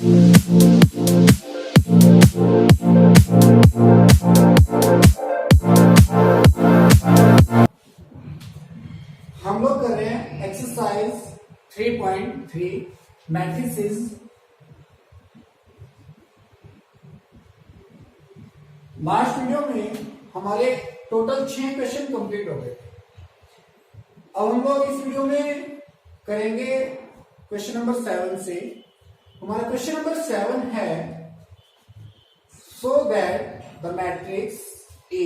हम लोग कर रहे हैं एक्सरसाइज 3.3 मैट्रिसेस। लास्ट वीडियो में हमारे टोटल 6 क्वेश्चन कंप्लीट हो गए। अब हम लोग इस वीडियो में करेंगे क्वेश्चन नंबर 7 से। हमारा क्वेश्चन नंबर 7 है so that the matrix A,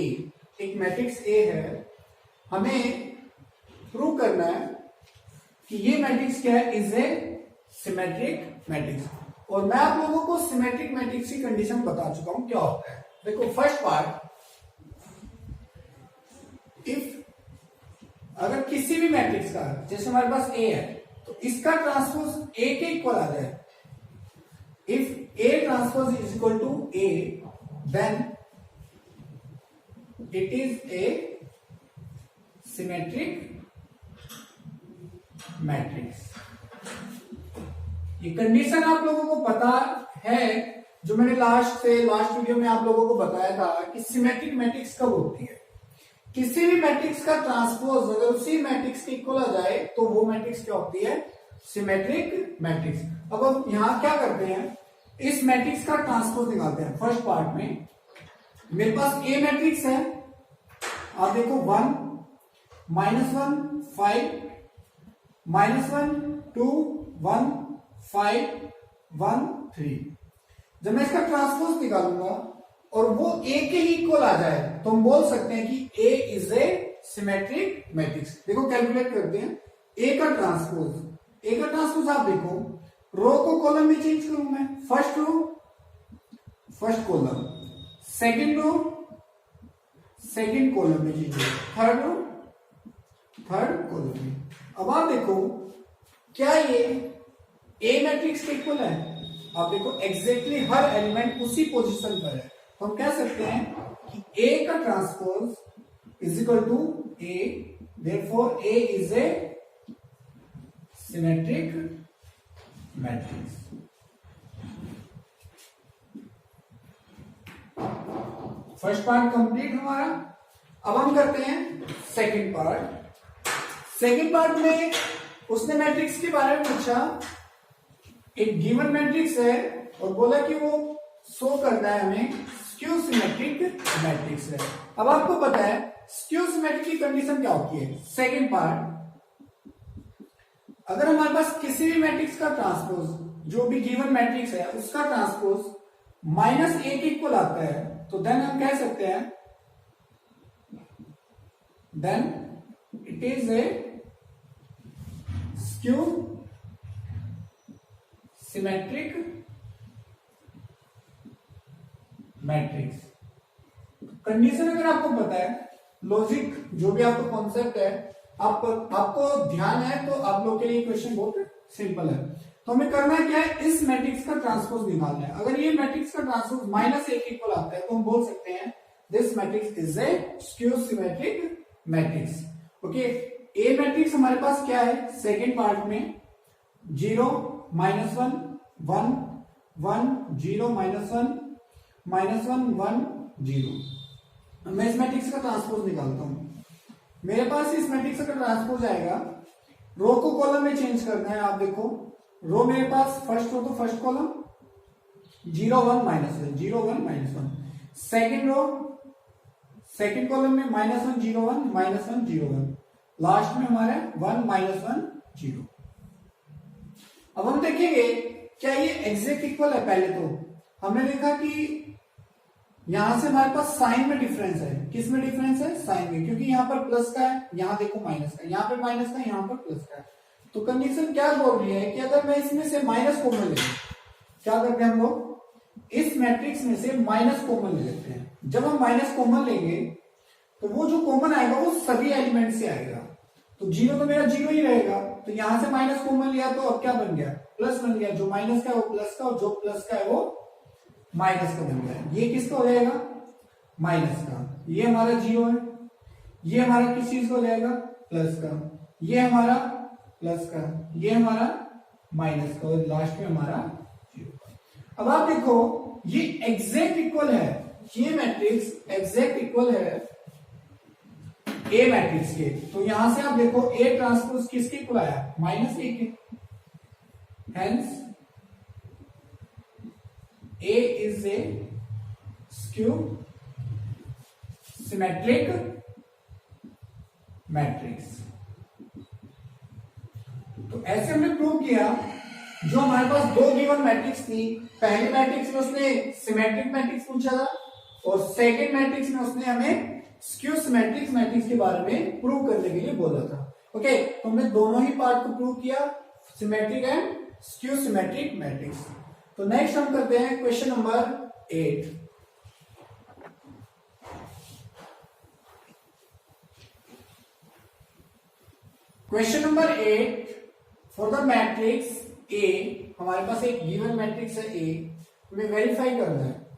एक मैट्रिक्स ए है, हमें प्रूव करना है कि ये मैट्रिक्स क्या है, इज ए सिमेट्रिक मैट्रिक्स। और मैं आप लोगों को सिमेट्रिक मैट्रिक्स की कंडीशन बता चुका हूं क्या होता है। देखो फर्स्ट पार्ट, इफ अगर किसी भी मैट्रिक्स का, जैसे हमारे पास ए है, तो इसका ट्रांसपोज ए के इक्वल आ जाए, if A transpose is equal to A, then it is a symmetric matrix. ये कंडीशन आप लोगों को पता है, जो मैंने लास्ट वीडियो में आप लोगों को बताया था कि सिमेट्रिक मैट्रिक्स कब होती है। किसी भी मैट्रिक्स का ट्रांसपोज अगर उसी मैट्रिक्स के इक्वल आ जाए तो वो मैट्रिक्स क्या होती है, सिमेट्रिक मैट्रिक्स। अब हम यहां क्या करते हैं, इस मैट्रिक्स का ट्रांसपोज निकालते हैं। फर्स्ट पार्ट में मेरे पास ए मैट्रिक्स है, आप देखो 1 -1 5 -1 2 1 5 1 3। जब मैं इसका ट्रांसपोज निकालूंगा और वो ए के ही इक्वल आ जाए तो हम बोल सकते हैं कि ए इज ए सिमेट्रिक मैट्रिक्स। देखो कैलकुलेट करते हैं ए का ट्रांसपोज आप देखो, रो को कॉलम में चेंज करूं मैं, first row first column, second row second column में चेंज करूं, थर्ड रो थर्ड कॉलम में। अब आप देखो क्या ये ए मैट्रिक्स के इक्वल है, आप देखो एग्जैक्टली हर एलिमेंट उसी पोजीशन पर है। तो हम कह सकते हैं कि ए का transpose is equal to A, therefore A is a symmetric matrix. First part complete हमारा। अब हम करते हैं सेकंड पार्ट। सेकंड पार्ट में उसने मैट्रिक्स के बारे में पूछा, एक गिवन मैट्रिक्स है और बोला कि वो शो करता है हमें स्क्यू सिमेट्रिक मैट्रिक्स है। अब आपको पता है स्क्यू सिमेट्रिक की कंडीशन क्या होती है। सेकंड पार्ट, अगर हमारे पास किसी भी मैट्रिक्स का ट्रांसपोज, जो भी गिवन मैट्रिक्स है उसका ट्रांसपोज -a के इक्वल आता है, तो देन हम कह सकते हैं then it is a skew symmetric matrix. Condition अगर आपको पता है, लॉजिक जो भी आपको कॉन्सेप्ट है, आपको ध्यान है, तो आप लोग के लिए क्वेश्चन बहुत सिंपल है। तो हमें करना क्या है, इस मैट्रिक्स का ट्रांसपोज निकालना है। अगर ये मैट्रिक्स का ट्रांसपोज -a के इक्वल आता है तो हम बोल सकते हैं this matrix is a skew symmetric matrix. Okay, A matrix हमारे पास क्या है, सेकेंड पार्ट में 0 -1 1 1 0 -1 -1 1 0। मैं इस मैट्रिक्स का ट्रांसपोज निकालता हूं। मेरे पास इस मैट्रिक्स का ट्रांसपोज आएगा, रो को कॉलम में चेंज करना है। आप देखो रो मेरे पास फर्स्ट रो तो first column 0 1 -1 0 1 -1, second row second column में -1 0 1 -1 0 1, लास्ट में हमारा 1 -1 0। अब हम देखेंगे क्या ये एग्जैक्ट इक्वल है। पहले तो हमने देखा कि यहां से हमारे पास साइन में डिफरेंस है। किस में डिफरेंस है, साइन में, क्योंकि यहां पर प्लस का है, यहां देखो माइनस का, यहां पर माइनस का, यहां पर प्लस का है। तो कंडीशन क्या बोल रही है कि अगर मैं इसमें से माइनस कॉमन ले, क्या करते हैं हम लोग, इस मैट्रिक्स में से माइनस कॉमन ले लेते हैं। जब हम माइनस कॉमन लेंगे तो वो जो कॉमन आएगा वो सभी एलिमेंट से आएगा। तो 0 तो मेरा 0 ही रहेगा, तो यहां से माइनस कॉमन लिया तो अब क्या बन गया, प्लस बन गया। जो माइनस का है वो प्लस का, और जो प्लस का है वो माइनस का बन गया। ये किसका हो जाएगा, माइनस का। ये हमारा 0 है, ये हमारा किस चीज का हो जाएगा, प्लस का। ये हमारा प्लस का, ये हमारा माइनस का, और लास्ट में हमारा 0 का। अब आप देखो ये एग्जैक्ट इक्वल है, ये मैट्रिक्स एग्जैक्ट इक्वल है ए मैट्रिक्स के। तो यहां से आप देखो ए ट्रांसपोज किसके इक्वल आया, -a के। Hence A is a skew symmetric matrix। तो ऐसे हमने प्रूव किया, जो हमारे पास दो गिवन मैट्रिक्स थी, पहले मैट्रिक्स में उसने सिमेट्रिक मैट्रिक्स पूछा था और सेकंड मैट्रिक्स में उसने हमें स्क्यू सिमेट्रिक मैट्रिक्स के बारे में प्रूव करने के लिए बोला था। ओके, तो हमने दोनों ही पार्ट को प्रूव किया, symmetric and skew symmetric matrix. तो नेक्स्ट हम करते हैं question number 8। Question number 8 for the matrix A, हमारे पास एक गिवन मैट्रिक्स है ए, हमें वेरीफाई करना है।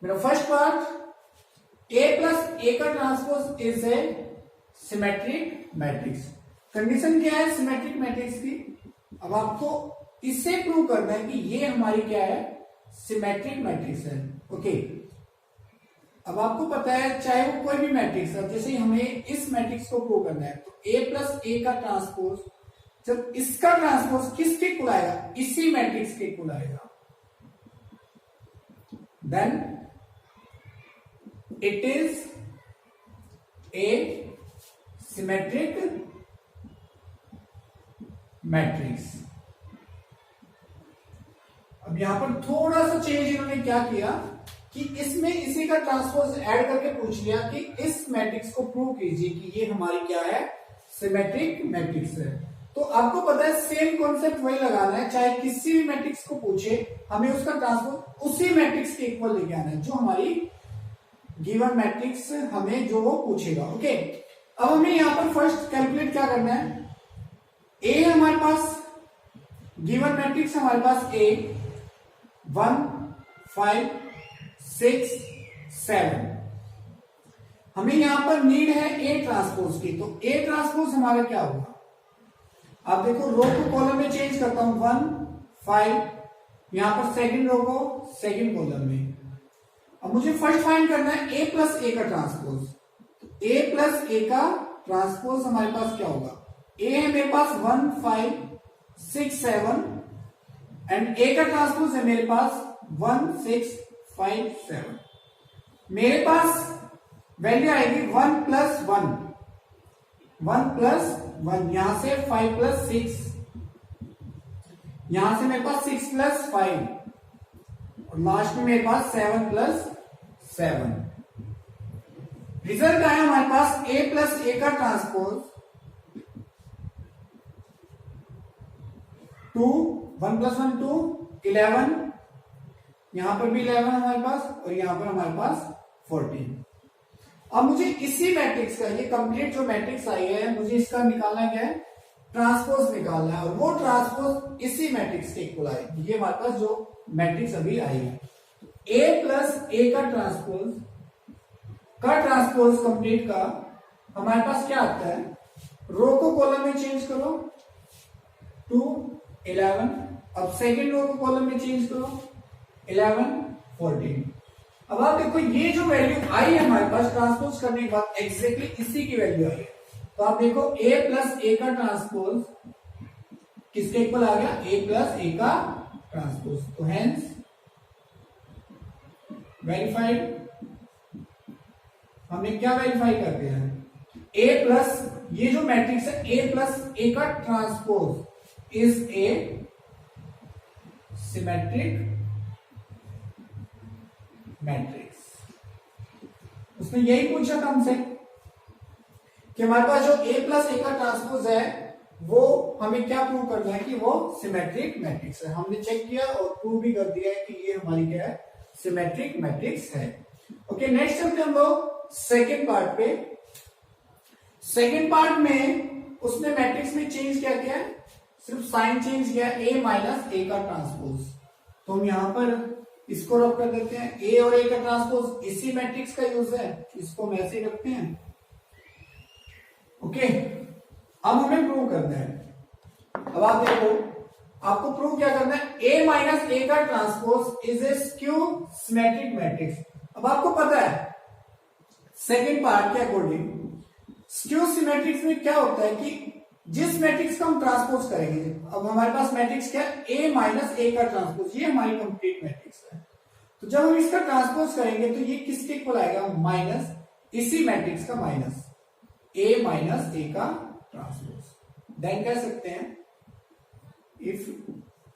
मेरा first part A plus A का transpose is a symmetric matrix. Condition क्या है सिमेट्रिक मैट्रिक्स की, अब आपको इससे प्रूव करना है कि ये हमारी क्या है, सिमेट्रिक मैट्रिक्स है। ओके, अब आपको पता है चाहे वो कोई भी मैट्रिक्स है, जैसे हमें इस मैट्रिक्स को प्रूव करना है, तो ए प्लस ए का ट्रांसपोज, जब इसका ट्रांसपोज किसके इक्वल आएगा, इसी मैट्रिक्स के इक्वल आएगा, then it is a symmetric matrix. अब यहां पर थोड़ा सा चेंज इन्होंने क्या किया कि इसमें इसी का ट्रांसपोज ऐड करके पूछ लिया कि इस मैट्रिक्स को प्रूव कीजिए कि ये हमारी क्या है, सिमेट्रिक मैट्रिक्स है। तो आपको पता है सेम कॉन्सेप्ट वही लगाना है, चाहे किसी भी मैट्रिक्स को पूछे हमें उसका ट्रांसपोज उसी मैट्रिक्स के इक्वल लेके आना है जो हमारी गिवन मैट्रिक्स हमें जो वो पूछेगा। ओके, अब हमें यहां पर फर्स्ट कैलकुलेट क्या करना है, ए हमारे पास गिवन मैट्रिक्स, हमारे पास ए 1 5 6 7, हमें यहां पर नीड है ए ट्रांसपोज की, तो ए ट्रांसपोज हमारा क्या होगा, आप देखो रो को कॉलम में चेंज करता हूं 1 5, यहां पर सेकंड रो को सेकंड कॉलम में। अब मुझे फर्स्ट फाइंड करना है ए प्लस ए का ट्रांसपोज, तो ए प्लस ए का ट्रांसपोज हमारे पास क्या होगा, ए है मेरे पास 1 5 6 7 एंड ए का ट्रांसपोज है मेरे पास 1 6 5 7। मेरे पास वैल्यू आएगी 1 प्लस 1, 1 प्लस 1, यहां से 5 प्लस 6, यहां से मेरे पास 6 प्लस 5 और लास्ट में मेरे पास 7 प्लस 7। रिजल्ट आया हमारे पास ए प्लस ए का ट्रांसपोज 2, 1 प्लस 1 2 11, यहां पर भी 11 हमारे पास और यहां पर हमारे पास 14। अब मुझे इसी मैट्रिक्स का, ये कंप्लीट जो मैट्रिक्स आई है, मुझे इसका निकालना क्या है, ट्रांसपोज निकालना है, और वो ट्रांसपोज इसी मैट्रिक्स के इक्वल आएगी। ये हमारे पास जो मैट्रिक्स अभी आई है, ए प्लस ए का ट्रांसपोज कंप्लीट का हमारे पास क्या आता है, रो को कॉलम में चेंज करो 2 11, अब सेकेंड रो को कॉलम में चेंज करो 11 14। अब आप देखो ये जो वैल्यू आई है हमारे पास ट्रांसपोज करने के बाद एग्जैक्टली इसी की वैल्यू आई है। तो आप देखो a प्लस ए का ट्रांसपोज किसके इक्वल आ गया, a प्लस ए का ट्रांसपोज। तो हेंस वेरीफाइड, हमने क्या वेरीफाई कर दिया है, a प्लस, ये जो मैट्रिक्स है a प्लस ए का transpose is a symmetric matrix. उसने यही पूछा था हमसे कि हमारे पास जो a प्लस ए का ट्रांसपोज है वो हमें क्या प्रूव करना है कि वो सिमेट्रिक मैट्रिक्स है। हमने चेक किया और प्रूव भी कर दिया है कि ये हमारी क्या है, सिमेट्रिक मैट्रिक्स है। ओके, नेक्स्ट चलते हम लोग सेकेंड पार्ट पे। सेकेंड पार्ट में उसने मैट्रिक्स में चेंज क्या किया है, सिर्फ साइन चेंज किया, a माइनस ए का ट्रांसपोज। तो हम यहां पर इसको रख कर देते हैं, ए और ए का ट्रांसपोज इसी मैट्रिक्स का यूज है, इसको हम ऐसे ही रखते हैं। ओके, अब हमें प्रूव करना है। अब आप देखो, आपको प्रूव क्या करना है, ए माइनस ए का transpose is a skew symmetric matrix. अब आपको पता है सेकेंड पार्ट के अकॉर्डिंग स्क्यू सिमेट्रिक्स में क्या होता है कि जिस मैट्रिक्स का हम ट्रांसपोज करेंगे, अब हमारे पास मैट्रिक्स क्या है, ए माइनस ए का ट्रांसपोज, ये हमारी कंप्लीट मैट्रिक्स है। तो जब हम इसका ट्रांसपोज करेंगे तो ये किसके इक्वल आएगा, माइनस इसी मैट्रिक्स का माइनस ए माइनस ए का ट्रांसपोज। देन कह सकते हैं इफ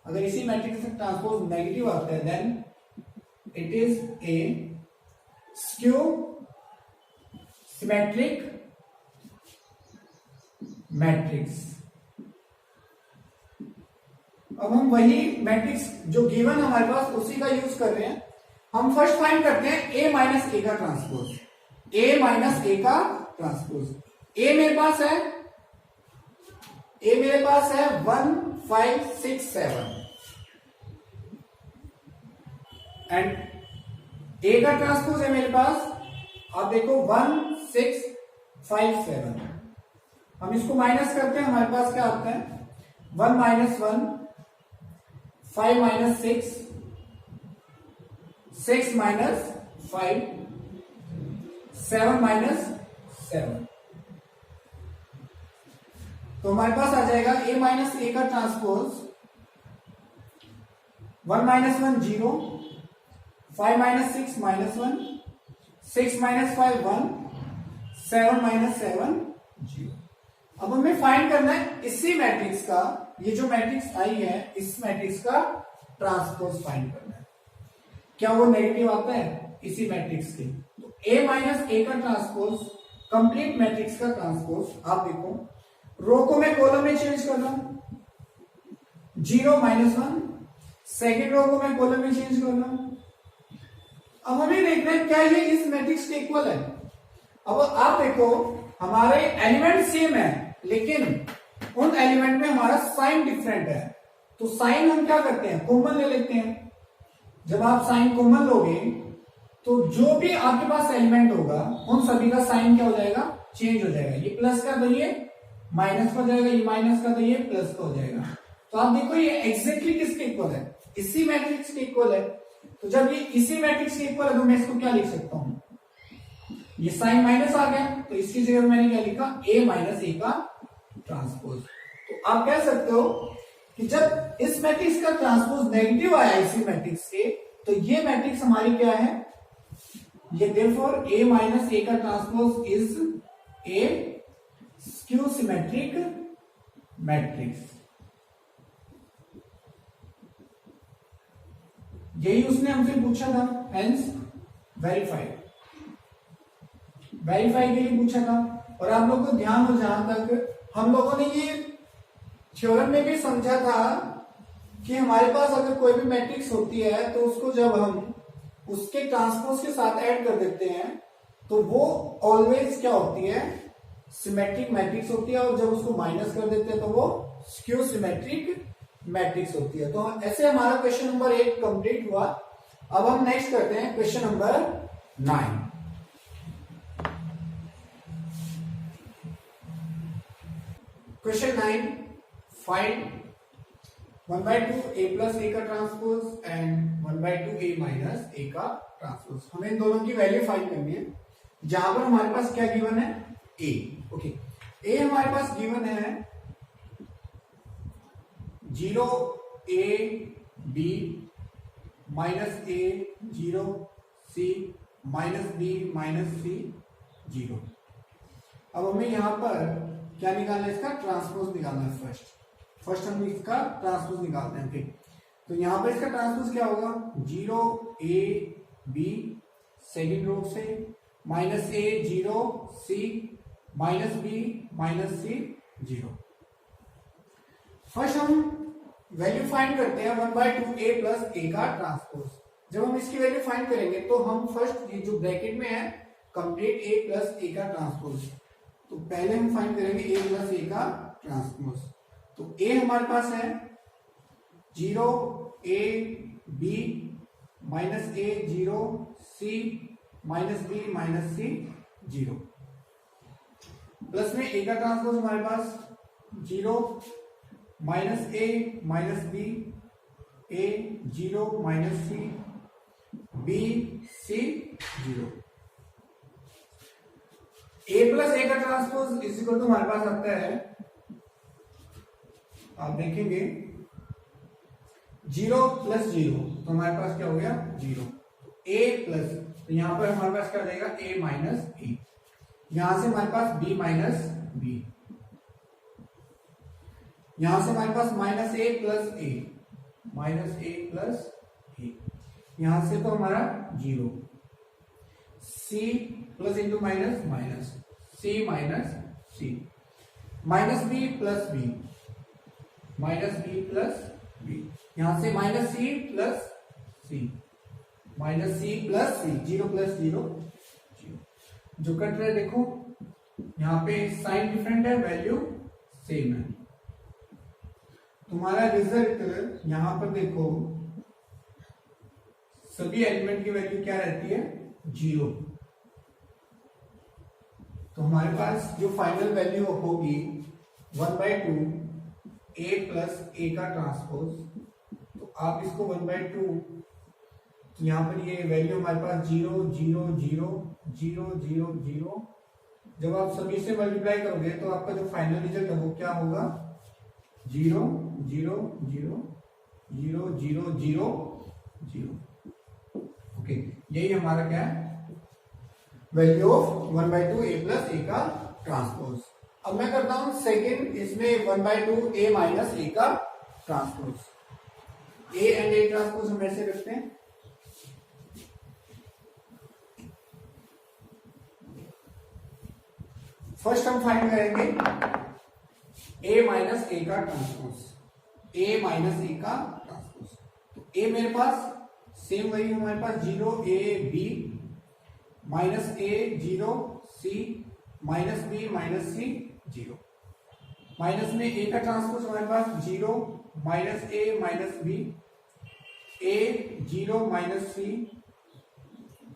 अगर इसी मैट्रिक्स का ट्रांसपोज नेगेटिव आता है then it is a skew symmetric matrix. अब हम वही मैट्रिक्स जो गिवन हमारे पास उसी का यूज कर रहे हैं। हम फर्स्ट फाइंड करते हैं ए माइनस ए का ट्रांसपोज, ए माइनस ए का ट्रांसपोज। ए मेरे पास है, ए मेरे पास है 1 5 6 7 एंड ए का ट्रांसपोज है मेरे पास, आप देखो 1 6 5 7। हम इसको माइनस करते हैं, हमारे पास क्या आता है 1 माइनस 1 5 माइनस 6 6 माइनस 5 7 माइनस 7। तो हमारे पास आ जाएगा ए माइनस ए का transpose 1 minus 1 0 5 minus 6 minus 1 6 minus 5 1 7 minus 7 0। अब हमें फाइंड करना है इसी मैट्रिक्स का, ये जो मैट्रिक्स आई है इस मैट्रिक्स का ट्रांसपोज फाइंड करना है। क्या वो नेगेटिव आता है इसी मैट्रिक्स के, तो ए माइनस ए का ट्रांसपोज कंप्लीट मैट्रिक्स का ट्रांसपोज। आप देखो रो को मैं कॉलम में चेंज कर रहा हूं 0 माइनस 1, सेकेंड रो को मैं कॉलम में चेंज कर रहा हूं। अब हमें देखना है क्या ये इस मैट्रिक्स के इक्वल है। अब आप देखो हमारे एलिमेंट सेम है लेकिन उन एलिमेंट में हमारा साइन डिफरेंट है, तो साइन हम क्या करते हैं कॉमन ले लेते हैं। जब आप साइन कॉमन लोगे तो जो भी आपके पास एलिमेंट होगा उन सभी का साइन क्या हो जाएगा, चेंज हो जाएगा। ये प्लस का तो ये माइनस का हो जाएगा, ये माइनस का तो ये प्लस का हो जाएगा। तो आप देखो ये एग्जैक्टली किसके इक्वल है, इसी मैट्रिक्स के इक्वल है। तो जब ये इसी मैट्रिक्स के इक्वल है तो मैं इसको क्या लिख सकता हूं, ये साइन माइनस आ गया तो इसकी जगह मैंने क्या लिखा ए माइनस ए का ट्रांसपोज। तो आप कह सकते हो कि जब इस मैट्रिक्स का ट्रांसपोज नेगेटिव आया इसी मैट्रिक्स के, तो ये मैट्रिक्स हमारी क्या है, ये देयरफॉर ए माइनस ए का transpose is a skew symmetric matrix. यही उसने हमसे पूछा था, हेंस वेरीफाइड, वेरीफाई के लिए पूछा था। और आप लोग को ध्यान हो जहां तक हम लोगों ने ये थ्योरम में भी समझा था कि हमारे पास अगर कोई भी मैट्रिक्स होती है तो उसको जब हम उसके ट्रांसपोज के साथ ऐड कर देते हैं तो वो ऑलवेज क्या होती है, सिमेट्रिक मैट्रिक्स होती है, और जब उसको माइनस कर देते हैं तो वो स्क्यू सिमेट्रिक मैट्रिक्स होती है। तो ऐसे हमारा क्वेश्चन नंबर 8 कंप्लीट हुआ। अब हम नेक्स्ट करते हैं question number 9। Question 9, find 1/2 a plus a का transpose and 1/2 a minus a का ट्रांसपोज। हमें इन दोनों की वैल्यू फाइंड करनी है। जहां पर हमारे पास क्या गिवन है, a। ओके, a हमारे पास गिवन है 0 a b minus a 0 c minus b minus c 0। अब हमें यहां पर क्या निकालना है, इसका ट्रांसपोज निकालना है। फर्स्ट हम इसका ट्रांसपोज निकालते हैं। ठीक, तो यहां पर इसका ट्रांसपोज क्या होगा, 0 a b सेकेंड रो से minus a 0 c minus b minus c 0। First हम वैल्यू फाइंड करते हैं 1/2 a प्लस a का ट्रांसपोज। जब हम इसकी वैल्यू फाइंड करेंगे तो हम फर्स्ट ये जो ब्रैकेट में है कंप्लीट a प्लस a का ट्रांसपोज, तो पहले हम फाइंड करेंगे a प्लस a का ट्रांसपोज। तो a हमारे पास है 0 a b minus a 0 c minus b minus c 0 plus में a का ट्रांसपोज हमारे पास 0 minus A minus B, A zero minus C, B C zero. A plus A का transpose is equal to हमारे पास आता है, आप देखेंगे जीरो प्लस जीरो, तो हमारे पास क्या हो गया जीरो। ए प्लस, तो यहां पर हमारे पास क्या हो जाएगा ए माइनस ए, यहां से हमारे पास बी माइनस बी, यहां से हमारे पास minus A plus A, minus A plus A, यहां से तो हमारा zero, C plus into minus minus, C minus C, minus B plus B, minus B plus B, यहां से minus C plus C, minus C plus C, zero plus zero zero, जो cut रहा है देखो यहाँ पे साइन डिफरेंट है, value same है। तुम्हारा रिजल्ट यहां पर देखो सभी एलिमेंट की वैल्यू क्या रहती है जीरो, तो हमारे पास जो फाइनल वैल्यू होगी 1/2 ए प्लस ए का ट्रांसपोज, तो आप इसको 1/2, यहां पर ये वैल्यू हमारे पास zero zero zero zero zero zero, जब आप सभी से मल्टीप्लाई करोगे तो आपका जो फाइनल रिजल्ट है वो क्या होगा zero zero zero zero zero zero zero. Okay, यही हमारा क्या है value of 1/2 A plus A का ट्रांसपोज। अब मैं करता हूं सेकंड, इसमें 1/2 ए माइनस ए का transpose. A and A transpose हम ऐसे रखते हैं, फर्स्ट हम फाइंड करेंगे ए माइनस ए का ट्रांसपोज, ए माइनस ए का ट्रांसपोज। तो ए मेरे पास सेम वही हमारे पास zero A B, minus A zero C, minus B minus C zero, minus में ए का ट्रांसपोज हमारे पास zero minus A minus B, A zero minus C,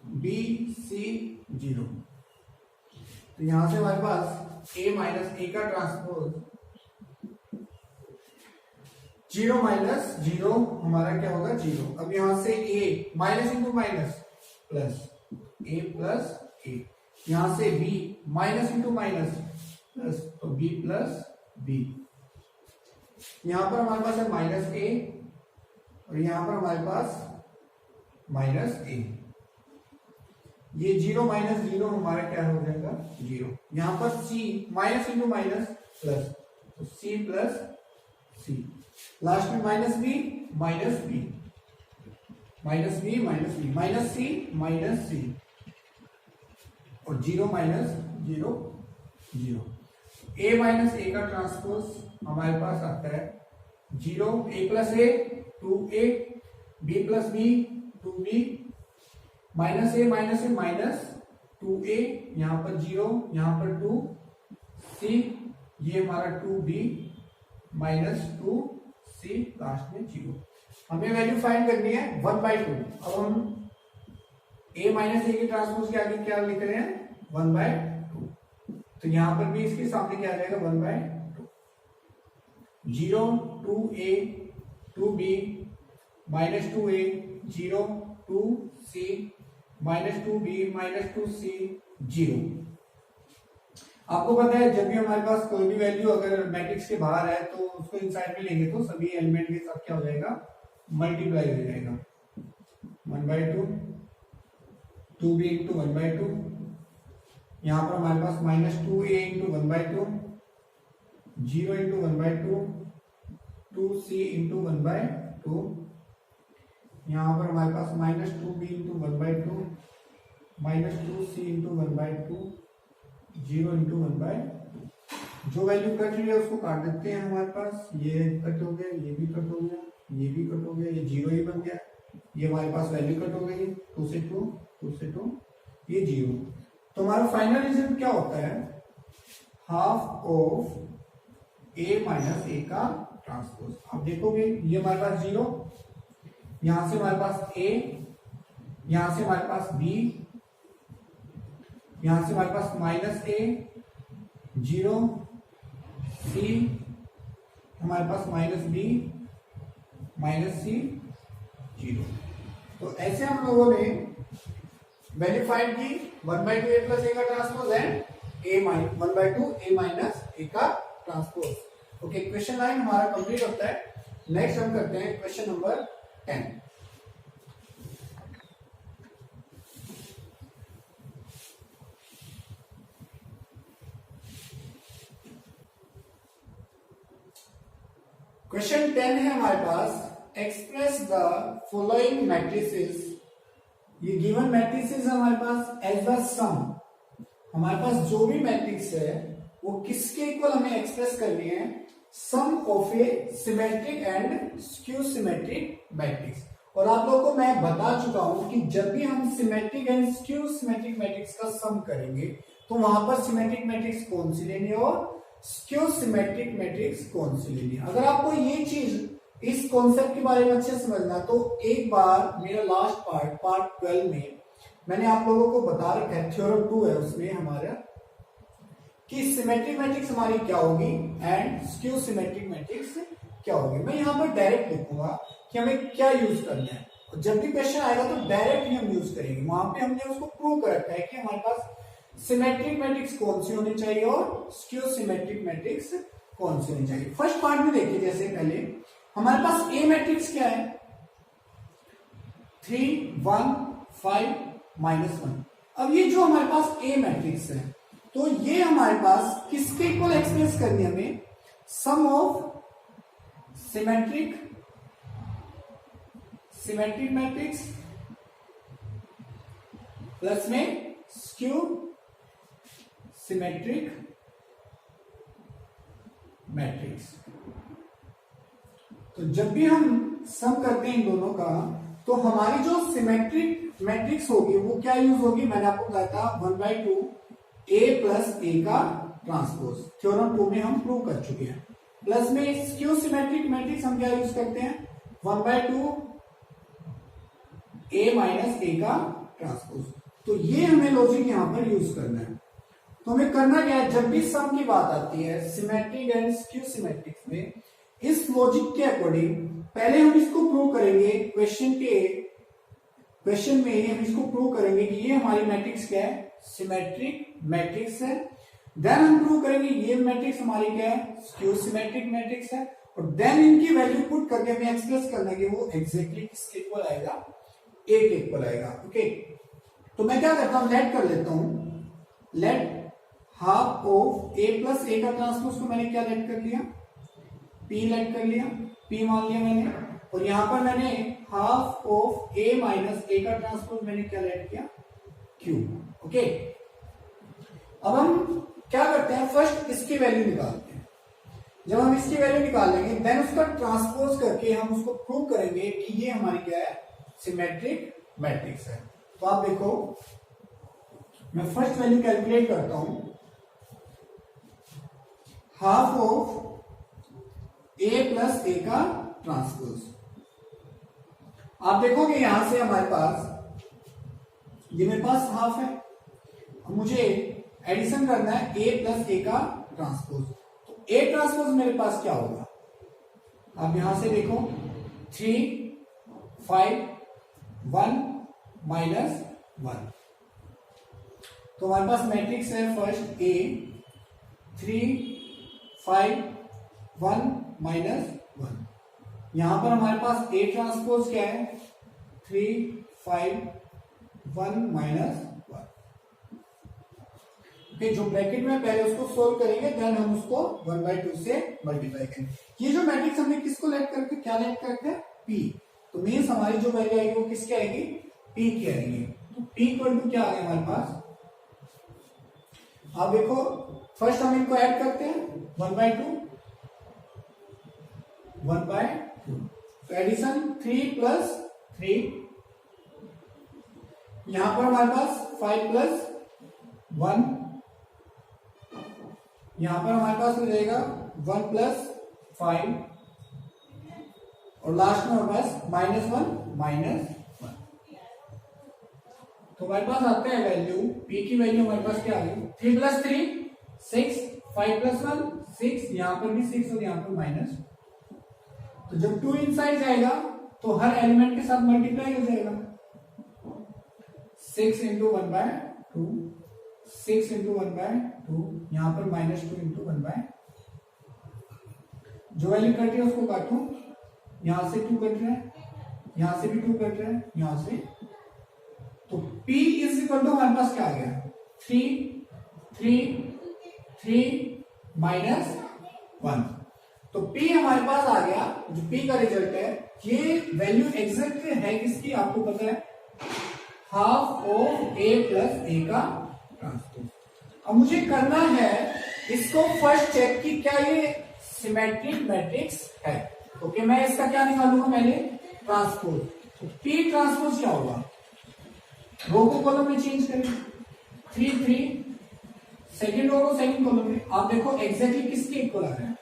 B C zero. तो यहां से हमारे पास ए माइनस ए का ट्रांसपोज जीरो माइनस जीरो हमारा क्या होगा जीरो। अब यहां से A minus into minus plus, A plus A, यहां से B minus into minus plus, तो बी प्लस बी, यहां पर हमारे पास है माइनस ए और यहां पर हमारे पास माइनस ए, ये जीरो माइनस जीरो हमारा क्या हो जाएगा जीरो। यहां पर C minus into minus plus, तो सी प्लस सी, लास्ट में minus B minus B, minus B minus B, minus C minus C, और zero minus zero zero. A minus A का ट्रांसपोज हमारे पास आता है zero, A plus A 2a, B plus B 2b, minus A minus 2a, यहां पर zero यहां पर 2, सी ये हमारा 2b माइनस 2c, लास्ट में जीरो। हमें वैल्यू फाइंड करनी है 1/2। अब हम a माइनस ए के ट्रांसपोज के आगे क्या लिख रहे हैं 1/2, तो यहां पर भी इसके सामने क्या आ जाएगा 1/2, zero 2a 2b minus 2a zero 2c minus 2b minus 2c zero. आपको पता है जब भी हमारे पास कोई भी वैल्यू अगर मैट्रिक्स के बाहर है तो उसको इनसाइड में लेंगे तो सभी एलिमेंट के साथ क्या हो जाएगा मल्टीप्लाई हो जाएगा। 1/2 2b इंटू 1/2, यहां पर हमारे पास minus 2a into 1/2, zero into 1/2, 2c into 1/2, यहां पर हमारे पास minus 2b into 1/2, minus 2c into 1/2, zero into 1/2। जो वैल्यू कट रही है उसको काट देते हैं, हमारे पास ये कट हो गया, ये भी कट हो गया, ये भी कट हो गया, ये जीरो ही बन गया, ये हमारे पास वैल्यू कट हो गई 2 से 2, 2 से 2, ये जीरो। तो हमारा फाइनल रिजल्ट क्या होता है half of A minus A का ट्रांसपोज। आप देखोगे ये हमारे पास जीरो, यहां से हमारे पास ए, यहां से हमारे पास बी, यहां से हमारे पास माइनस ए जीरो सी, हमारे पास माइनस बी माइनस सी 0। तो ऐसे हम लोगों ने वेरीफाइड की 1/2 a प्लस a का transpose and a minus 1/2 a minus a का ट्रांसपोज। ओके, क्वेश्चन 9 हमारा कंप्लीट होता है। नेक्स्ट हम करते हैं क्वेश्चन नंबर 10। क्वेश्चन 10 है हमारे पास, एक्सप्रेस द फॉलोइंग मैट्रिसेस। ये गिवन मैट्रिसेस हमारे पास एज द सम। हमारे पास जो भी मैट्रिक्स है वो किसके इक्वल हमें एक्सप्रेस करनी है, sum of a symmetric and skew symmetric matrix. और आप लोगों को मैं बता चुका हूं कि जब भी हम symmetric and skew symmetric matrix का सम करेंगे तो वहां पर सिमेट्रिक मैट्रिक्स कौन सी लेनी है और स्क्यू सिमेट्रिक मैट्रिक्स कौन सी लेनी है। अगर आपको ये चीज इस कॉन्सेप्ट के बारे में अच्छे समझना तो एक बार मेरा लास्ट पार्ट 12 में मैंने आप लोगों को बता रखा है, थ्योरम 2 है उसमें हमारा, कि सिमेट्रिक मैट्रिक्स हमारी क्या होगी एंड स्क्यू सिमेट्रिक मैट्रिक्स क्या होगी। मैं यहां पर डायरेक्ट लिखूंगा कि हमें क्या यूज करना है, और जब भी क्वेश्चन आएगा तो डायरेक्ट ही हम यूज करेंगे। वहां पे हमने उसको प्रूव कर रखा है कि हमारे पास सिमेट्रिक मैट्रिक्स कौन सी होनी चाहिए और स्क्यू सिमेट्रिक मैट्रिक्स कौन सी होनी चाहिए। फर्स्ट पार्ट में देखिए, जैसे पहले हमारे पास ए मैट्रिक्स क्या है, 3 1 5 -1। अब ये जो हमारे पास ए मैट्रिक्स है तो ये हमारे पास किसके इक्वल एक्सप्रेस करनी है, हमें सम ऑफ सिमेट्रिक मैट्रिक्स प्लस में स्क्यू सिमेट्रिक मैट्रिक्स। तो जब भी हम सम करते हैं इन दोनों का तो हमारी जो सिमेट्रिक मैट्रिक्स होगी वो क्या यूज होगी, मैंने आपको बताया था 1/2 a प्लस a का ट्रांसपोज, थ्योरम 2 में हम प्रूव कर चुके हैं। प्लस में स्क्यू सिमेट्रिक मैट्रिक्स हम क्या यूज करते हैं, 1/2 a माइनस a का ट्रांसपोज। तो ये हमें लॉजिक यहां पर यूज करना है। तो हमें करना क्या है, जब भी सम की बात आती है सिमेट्रिक एंड स्क्यू सिमेट्रिक्स में, इस लॉजिक के अकॉर्डिंग पहले हम इसको प्रूव करेंगे, क्वेश्चन में हम इसको प्रूव करेंगे कि ये हमारी मैट्रिक्स क्या है, सिमेट्रिक मैट्रिक्स है। देन हम प्रूव करेंगे ये मैट्रिक्स हमारी क्या है, स्क्यू सिमेट्रिक मैट्रिक्स है। और देन इनकी वैल्यू पुट करके हमें एक्सप्रेस करना है कि वो एग्जैक्टली किसके इक्वल आएगा, ए के इक्वल आएगा। ओके, तो मैं क्या करता हूं, लेट कर लेता हूं, let half of A plus A का ट्रांसपोज को मैंने क्या लेट कर लिया, पी लेट कर लिया, पी मान लिया मैंने। और यहां पर मैंने half of A minus A का ट्रांसपोज मैंने क्या लेट किया, क्यू। ओके, अब हम क्या करते हैं, फर्स्ट इसकी वैल्यू निकालते हैं। जब हम इसकी वैल्यू निकाल लेंगे देन उसका ट्रांसपोज करके हम उसको प्रूव करेंगे कि ये हमारी क्या है, सिमेट्रिक मैट्रिक्स है। तो आप देखो, मैं फर्स्ट वैल्यू कैलकुलेट करता हूं, half of A plus A का ट्रांसपोज। आप देखोगे यहां से हमारे पास, ये मेरे पास हाफ है, मुझे एडिशन करना है ए प्लस ए का ट्रांसपोज। तो ए ट्रांसपोज मेरे पास क्या होगा, आप यहां से देखो, 3 5 1 -1। तो हमारे पास मैट्रिक्स है फर्स्ट ए 3 5 1 -1। यहां पर हमारे पास ए ट्रांसपोज क्या है, 3 5 1 -1। ओके, जो ब्रैकेट में पहले उसको सोल्व करेंगे देन हम उसको 1/2 से मल्टीप्लाई करेंगे। ये जो मैट्रिक्स हमने किसको लेट करके क्या लेट करके, पी। तो मीन्स हमारी जो वैल्यू आएगी वो किसकी आएगी, पी की आएगी। तो पी इक्वल टू क्या आ गया हमारे पास, आप देखो फर्स्ट हम इनको ऐड करते हैं 1/2 1/2। तो एडिशन 3 + 3, यहां पर हमारे पास 5 + 1, यहां पर हमारे पास हो जाएगा 1 + 5, और लास्ट में हमारे पास -1 -1। तो हमारे पास आते हैं वैल्यू, पी की वैल्यू हमारे पास क्या आ गई, 3 + 3 6, 5 + 1 6, यहां पर भी 6 और यहां पर -1। तो जब 2 इनसाइड जाएगा तो हर एलिमेंट के साथ मल्टीप्लाई हो जाएगा। 6 इंटू 1/2, 6 इंटू 1/2, यहां पर -2 इंटू 1/2, जो वैल्यू कट रही है उसको काटू, यहां से 2 कट रहा है, यहां से भी 2 कट रहा है, यहां से, तो P इज इक्वल टू हमारे पास क्या आ गया 3 3 3 -1। तो P हमारे पास आ गया, जो P का रिजल्ट है, ये वैल्यू एग्जैक्ट है किसकी आपको पता है, half of A plus A का ट्रांसपोज। अब मुझे करना है इसको फर्स्ट चेक कि क्या ये सिमेट्रिक मैट्रिक्स है। ओके, मैं इसका क्या निकालूंगा पहले, ट्रांसपोज। तो P ट्रांसपोज क्या होगा, रो को कॉलम में चेंज करें, 3 3, सेकेंड रो को सेकेंड कॉलम में, आप देखो एग्जैक्टली किसके इक्वल आ रहा है,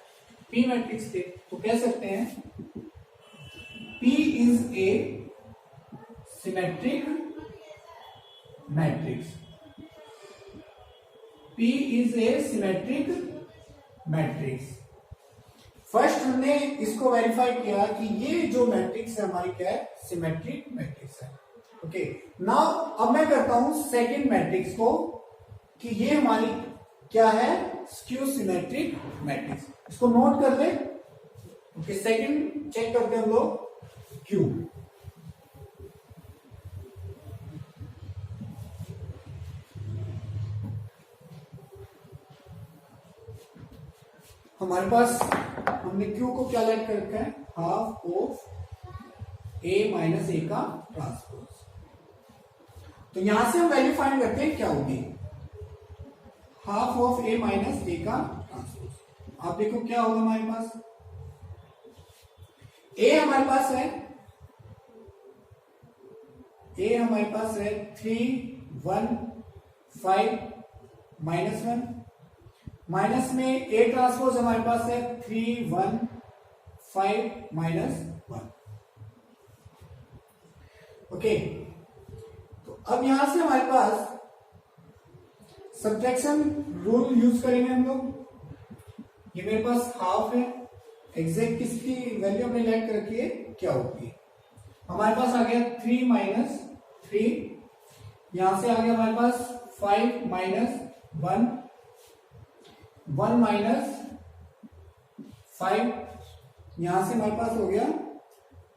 P मैट्रिक्स के। तो कह सकते हैं P is a symmetric matrix, P is a symmetric matrix. First हमने इसको वेरीफाई किया कि ये जो मैट्रिक्स है हमारी क्या है, सिमेट्रिक मैट्रिक्स है। ओके, नाउ अब मैं करता हूं सेकंड मैट्रिक्स को कि ये हमारी क्या है, स्क्यू सिमेट्रिक मैट्रिक्स। इसको नोट कर ले। ओके, सेकंड चेक करते हैं हम लोग क्यू। हमारे पास हमने क्यू को क्या लेट कर रखा है, half of A minus A का ट्रांसपोज। तो यहां से हम वैल्यू फाइंड करते हैं क्या होगी, half of A minus A का ट्रांसपोज। आप देखो क्या होगा हमारे पास, ए हमारे पास है, ए हमारे पास है 3 1 5 -1, माइनस में ए ट्रांसपोज हमारे पास है 3 1 5 -1। ओके, तो अब यहां से हमारे पास सब्ट्रैक्शन रूल यूज करेंगे हम लोग। ये मेरे पास हाफ है, एग्जैक्ट किसकी वैल्यू हमने लेट कर रखी है, क्या होगी, हमारे पास आ गया 3 -3, यहां से आ गया हमारे पास 5 -1, 1 -5, यहां से हमारे पास हो गया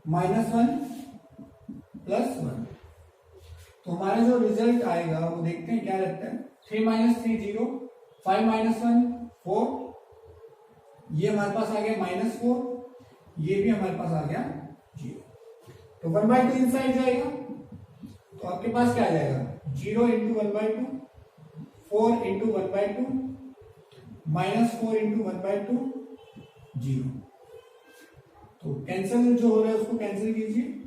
-1 +1। तो हमारा जो रिजल्ट आएगा वो देखते हैं क्या रहता है, 3 -3 0, 5 -1 4, ये हमारे पास आ गया -4, ये भी हमारे पास आ गया 0। तो 1/2 इनसाइड जाएगा, तो आपके पास क्या आ जाएगा, 0 इंटू 1/2, 4 इंटू 1/2, -4 इंटू 1/2, 0। तो कैंसिल जो हो रहा है उसको कैंसिल कीजिए,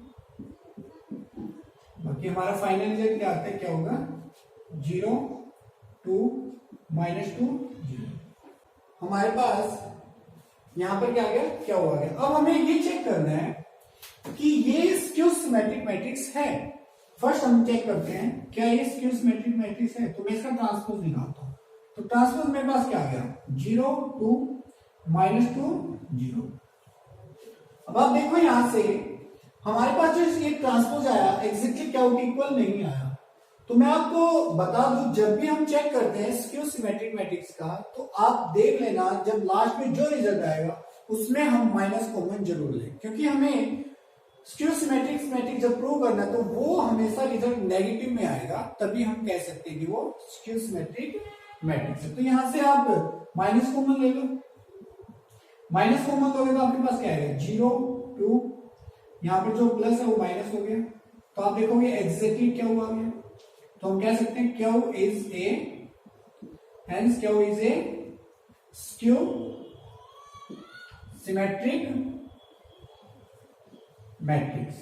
बाकी हमारा फाइनल रिजल्ट क्या आता है, क्या होगा 0 2 -2 0। हमारे पास यहां पर क्या आ गया, क्या हुआ गया। अब हमें ये चेक करना है कि ये स्क्यू सिमेट्रिक मैट्रिक्स है। फर्स्ट हम चेक करते हैं क्या ये स्क्यू सिमेट्रिक मैट्रिक्स है, तो मैं इसका ट्रांसपोज निकालता हूं। तो ट्रांसपोज मेरे पास क्या आ गया, 0 2 -2 0। अब आप देखो यहां से हमारे पास जो ये ट्रांसपोज आया एग्जैक्टली क्या होगा, इक्वल नहीं आया। तो मैं आपको बता दूं, जब भी हम चेक करते हैं स्क्यू सिमेट्रिक मैट्रिक्स का, तो आप देख लेना जब लास्ट में जो रिजल्ट आएगा उसमें हम माइनस कॉमन जरूर लें, क्योंकि हमें स्क्यू सिमेट्रिक मैट्रिक्स जब प्रूव करना है तो वो हमेशा रिजल्ट नेगेटिव में आएगा, तभी हम कह सकते हैं कि वो स्क्यू सिमेट्रिक मैट्रिक्स है। तो यहां से आप माइनस कॉमन ले लो, माइनस कॉमन लोगे तो आपके पास क्या आएगा 0 2, यहां पर जो प्लस है वो माइनस हो गया। तो आप देखोगे एग्जैक्टली क्या हुआ है, तो हम कह सकते हैं Q is a, hence Q is a skew symmetric matrix.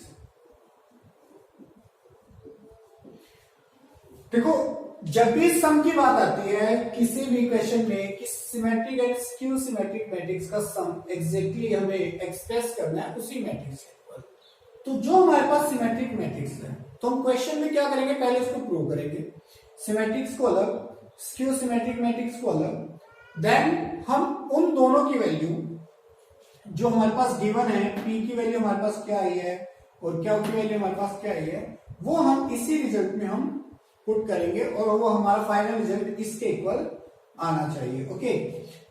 देखो जब भी सम की बात आती है किसी भी क्वेश्चन में कि symmetric and skew symmetric matrix का सम एग्जैक्टली हमें एक्सप्रेस करना है उसी मैट्रिक्स के ऊपर, तो जो हमारे पास सिमेट्रिक मैट्रिक्स है तो हम क्वेश्चन में क्या करेंगे, पहले उसको प्रूव करेंगे, सिमेट्रिक्स को अलग, स्क्यू सिमेट्रिक मैट्रिक्स को अलग, देन हम उन दोनों की वैल्यू जो हमारे पास गिवन है P की वैल्यू हमारे पास क्या आई है और Q की वैल्यू हमारे पास क्या आई है, वो हम इसी रिजल्ट में हम पुट करेंगे और वो हमारा फाइनल रिजल्ट इसके इक्वल आना चाहिए। ओके,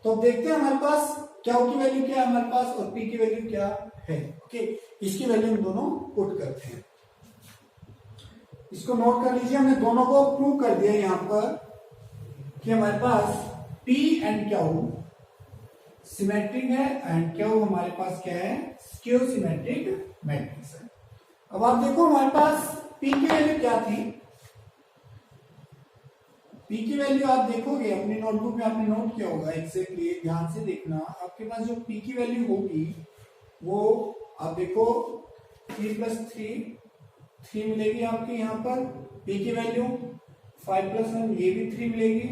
तो अब देखते हैं हमारे पास Q की वैल्यू क्या है हमारे पास और P की वैल्यू क्या है। ओके, इसकी वैल्यू हम दोनों पुट करते हैं। इसको नोट कर लीजिए, हमने दोनों को प्रूव कर दिया यहां पर कि हमारे पास P एंड Q सिमेट्रिक है एंड Q हमारे पास क्या है, स्क्यू सिमेट्रिक मैट्रिक्स है। अब आप देखो हमारे पास P की वैल्यू क्या थी। P की वैल्यू आप देखोगे अपनी नोटबुक में आपने नोट किया होगा, एग्जैक्टली ध्यान से देखना। आपके पास जो P की वैल्यू होगी वो आप देखो 3 + 3 मिलेगी आपके यहाँ पर। P की वैल्यू 5 + 1 ये भी 3 मिलेगी,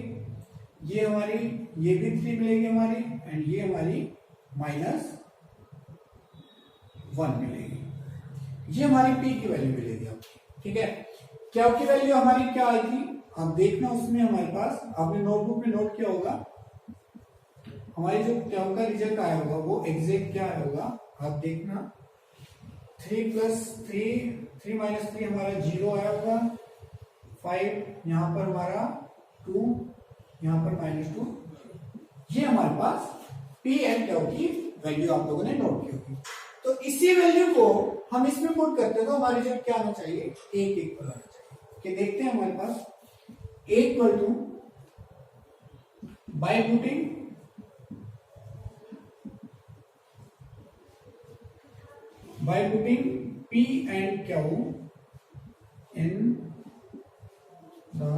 ये हमारी ये भी 3 मिलेगी हमारी एंड ये हमारी -1 मिलेगी। ये हमारी P की वैल्यू मिलेगी आपकी। ठीक है, Q की वैल्यू हमारी क्या आई थी आप देखना, उसमें हमारे पास आपने नोटबुक में नोट किया होगा हमारी जो Q का रिजल्ट आया होगा वो एग्जैक्ट क्या आया होगा आप देखना। 3 + 3 हमारा 0 आया होगा, 5 यहाँ पर हमारा 2 यहाँ पर -2। ये हमारे पास P एंड Q की वैल्यू आप लोगों ने नोट की होगी। तो इसी वैल्यू को हम इसमें पुट करते हैं तो हमारा रिजल्ट क्या आना चाहिए, 1 इक्वल आना चाहिए। कि देखते हैं हमारे पास equal to by putting P and Q in the,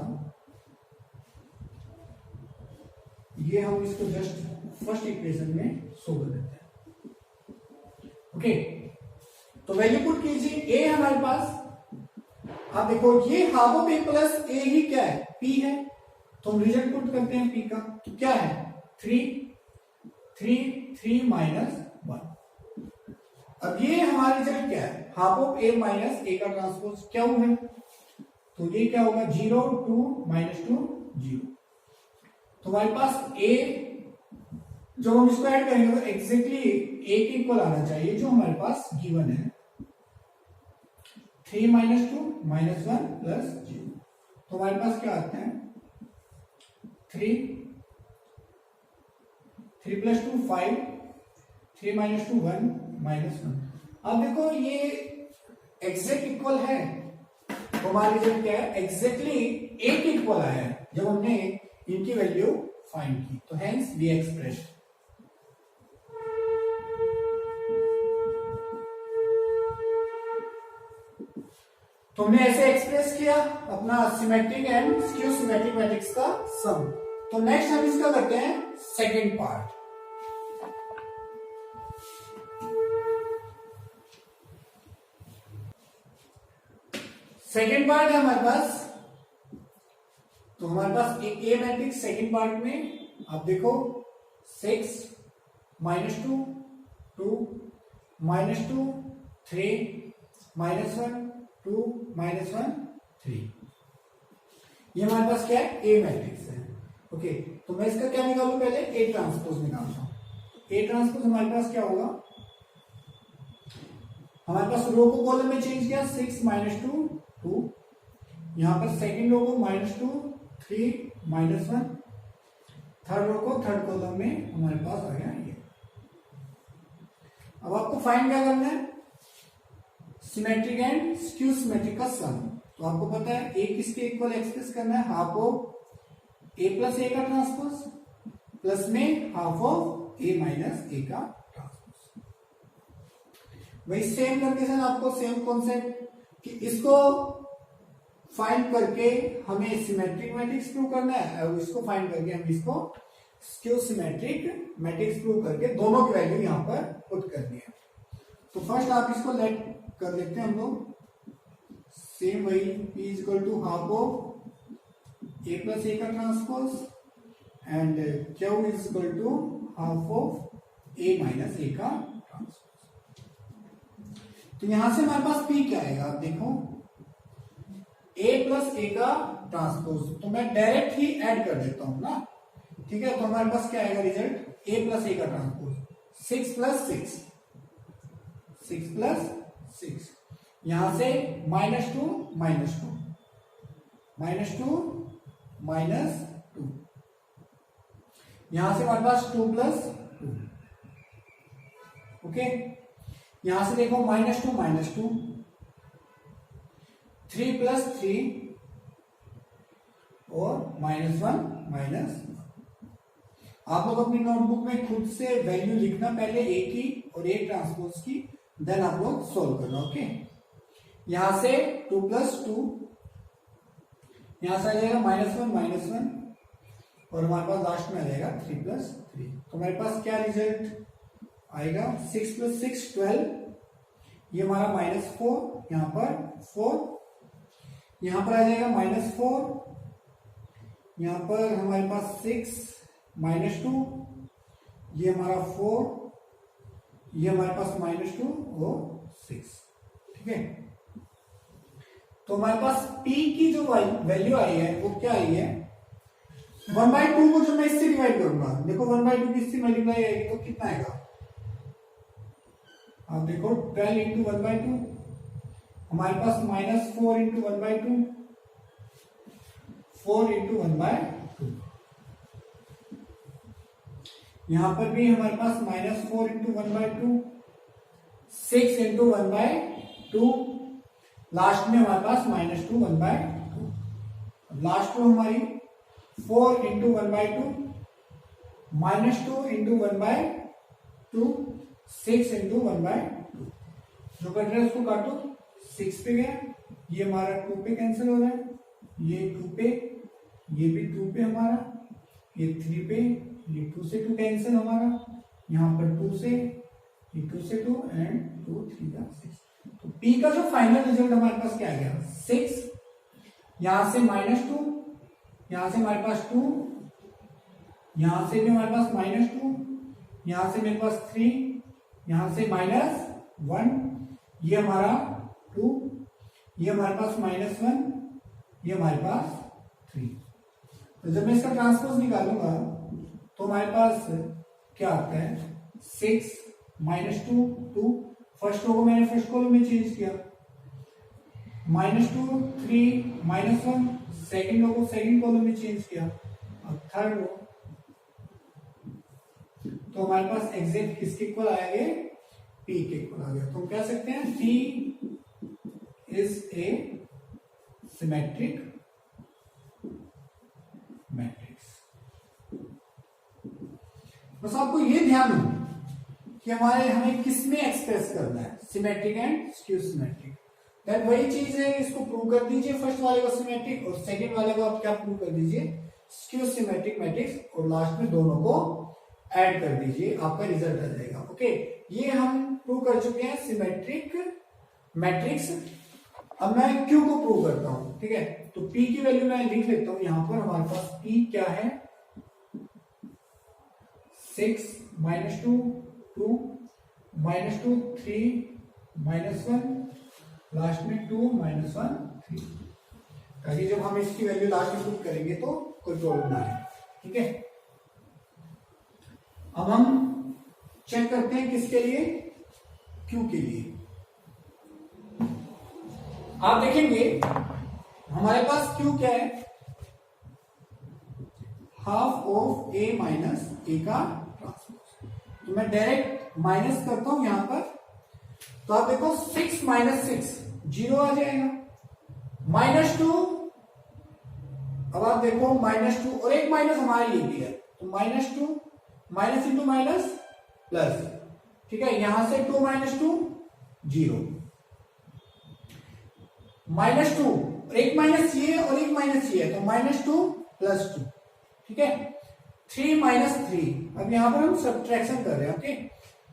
ये हम इसको जस्ट फर्स्ट इक्वेशन में शो कर देते हैं। ओके, तो वैल्यू पुट कीजिए। A हमारे पास आप देखो ये half of A plus A ही क्या है, P है, तो हम रिजल्ट पुट करते हैं P का। तो क्या है 3 -1। अब ये हमारा रिजल्ट क्या है, half of A minus A का ट्रांसपोज Q है, तो ये क्या होगा 0 2 -2 0। तो हमारे पास A जो हम इसको ऐड करेंगे तो एग्जैक्टली A के इक्वल आना चाहिए जो हमारे पास गिवन है 3 -2 -1 + 0। तो हमारे पास क्या आता है 3 + 2 5 3 -2 1 -1। अब देखो ये एग्जैक्ट इक्वल है तो हमारा रिजल्ट क्या है, एग्जैक्टली A के इक्वल आया है जब हमने इनकी वैल्यू फाइंड की। तो हेंस वी एक्सप्रेस। तुमने ऐसे एक्सप्रेस किया अपना symmetric and skew symmetric matrix का सम। तो नेक्स्ट हम इसका करते हैं सेकेंड पार्ट। सेकेंड पार्ट है हमारे पास, तो हमारे पास एक ए मैट्रिक्स सेकेंड पार्ट में आप देखो 6 -2 2 -2 3 -1 2 -1 3। ये हमारे पास क्या है ए मैट्रिक्स है। ओके, तो मैं इसका क्या निकालू, पहले ए ट्रांसपोज निकालता हूं। ए ट्रांसपोज हमारे पास क्या होगा, हमारे पास रो को कॉलम में चेंज किया 6 -2 2, यहां पर सेकेंड रो को -2 3 -1, थर्ड रो को थर्ड कॉलम में हमारे पास आ गया ये। अब आपको फाइंड क्या करना है, सिमेट्रिक एंड स्क्यू सिमेट्रिक का सम। तो आपको पता है ए किसके इक्वल एक्सप्रेस करना है, half of A plus A का ट्रांसपोज प्लस में half of A minus A का ट्रांसपोज। वही सेम कंडीशन आपको सेम कॉन्सेप्ट कि इसको फाइंड करके हमें सिमेट्रिक मैट्रिक्स प्रूव करना है और इसको फाइंड करके हम इसको स्क्यू सिमेट्रिक मैट्रिक्स प्रूव करके दोनों की वैल्यू यहां पर पुट करनी है। तो फर्स्ट आप इसको लेट कर लेते हैं हम लोग, सेम वही P = half of A plus A का transpose and Q = half of A minus A का ट्रांसपोज। तो यहां से हमारे पास P क्या आएगा, आप देखो ए प्लस ए का ट्रांसपोज, तो मैं डायरेक्ट ही ऐड कर देता हूं ना। ठीक है, तो हमारे पास क्या आएगा रिजल्ट, ए प्लस ए का ट्रांसपोज 6 प्लस 6, 6 प्लस 6, यहां से -2 -2, -2 -2, यहां से हमारे पास 2 प्लस 2, ओके। यहां से देखो -2 -2, 3 प्लस 3 और -1 आप लोग अपनी नोटबुक में खुद से वैल्यू लिखना, पहले ए की और ए ट्रांसपोज की, देन आप लोग सोल्व करना, ओके। यहां से 2 प्लस 2, यहां से आ जाएगा -1 और हमारे पास लास्ट में आ जाएगा 3 प्लस 3। तो हमारे पास क्या रिजल्ट आएगा, 6 प्लस 6 12, ये हमारा -4, यहां पर 4, यहां पर आ जाएगा -4, यहां पर हमारे पास 6 -2, ये हमारा 4, ये हमारे पास -2 और 6, ठीक है। तो हमारे पास p की जो वैल्यू आई है वो क्या आई है, 1/2 को जब मैं इससे डिवाइड करूंगा, देखो 1/2 किससे मल्टीप्लाई आएगी तो कितना आएगा, आप देखो 12 इंटू 1/2, हमारे पास -4 इंटू 1/2, 4 इंटू 1/2, यहां पर भी हमारे पास -4 इंटू 1/2, 6 इंटू 1/2, लास्ट में हमारे पास -2 1/2, लास्ट में हमारी 4 इंटू 1/2, -2 इंटू 1/2, 6 इंटू 1/2, जो कट रहा है उसको काटो, 6 पे गया, ये हमारा 2 पे कैंसिल हो रहा है, ये 2 पे, ये भी 2 पे हमारा, ये 3 पे, ये 2 से 2 कैंसिल हमारा, यहाँ पर 2 से, ये 2 से 2 एंड 2 3 जा 6। तो P का जो फाइनल रिजल्ट हमारे पास क्या आ गया, 6, यहां से -2, यहां से हमारे पास 2, यहां से भी हमारे पास -2, यहां से मेरे पास 3, यहां से -1, ये हमारा 2, ये हमारे पास -1, ये हमारे पास 3। तो जब मैं इसका ट्रांसपोज निकालूंगा तो हमारे पास क्या आता है, 6 -2 2, फर्स्ट रो को मैंने फर्स्ट कॉलम में चेंज किया, -2 3 -1, सेकंड रो को सेकंड कॉलम में चेंज किया, अब थर्ड रो, तो हमारे पास एग्जैक्ट किसके इक्वल आएंगे, P के इक्वल आ गया। तो हम कह सकते हैं P is a symmetric matrix. बस आपको ये ध्यान हो कि हमें किस में एक्सप्रेस करना है, symmetric and skew symmetric. Then वही चीज है, इसको प्रूव कर दीजिए, फर्स्ट वाले को सिमेट्रिक और सेकंड वाले को आप क्या प्रूव कर दीजिए, स्क्यू सिमेट्रिक मैट्रिक्स, और लास्ट में दोनों को ऐड कर दीजिए, आपका रिजल्ट आ जाएगा, ओके। ये हम प्रूव कर चुके हैं सिमेट्रिक मैट्रिक्स। अब मैं क्यू को प्रूव करता हूं, ठीक है। तो P की वैल्यू मैं लिख लेता हूं, यहां पर हमारे पास P क्या है, 6 -2 2 -2 3 -1, लास्ट में 2 -1 3, ताकि जब हम इसकी वैल्यू लास्ट में पुट करेंगे तो कोई प्रॉब्लम ना आए, ठीक है। अब हम चेक करते हैं किसके लिए, Q के लिए। आप देखेंगे हमारे पास Q क्या है, half of A minus A का ट्रांसपोज। तो मैं डायरेक्ट माइनस करता हूं यहां पर, तो आप देखो 6 - 6 0 आ जाएगा, -2, अब आप देखो -2 और एक माइनस हमारे लिए भी है, तो -2 माइनस इंटू माइनस प्लस, ठीक है। यहां से 2 - 2 0, -2 एक माइनस ये और एक माइनस ये है, तो -2 + 2, ठीक है। 3 - 3, अब यहां पर हम सब्ट्रैक्शन कर रहे हैं, ओके।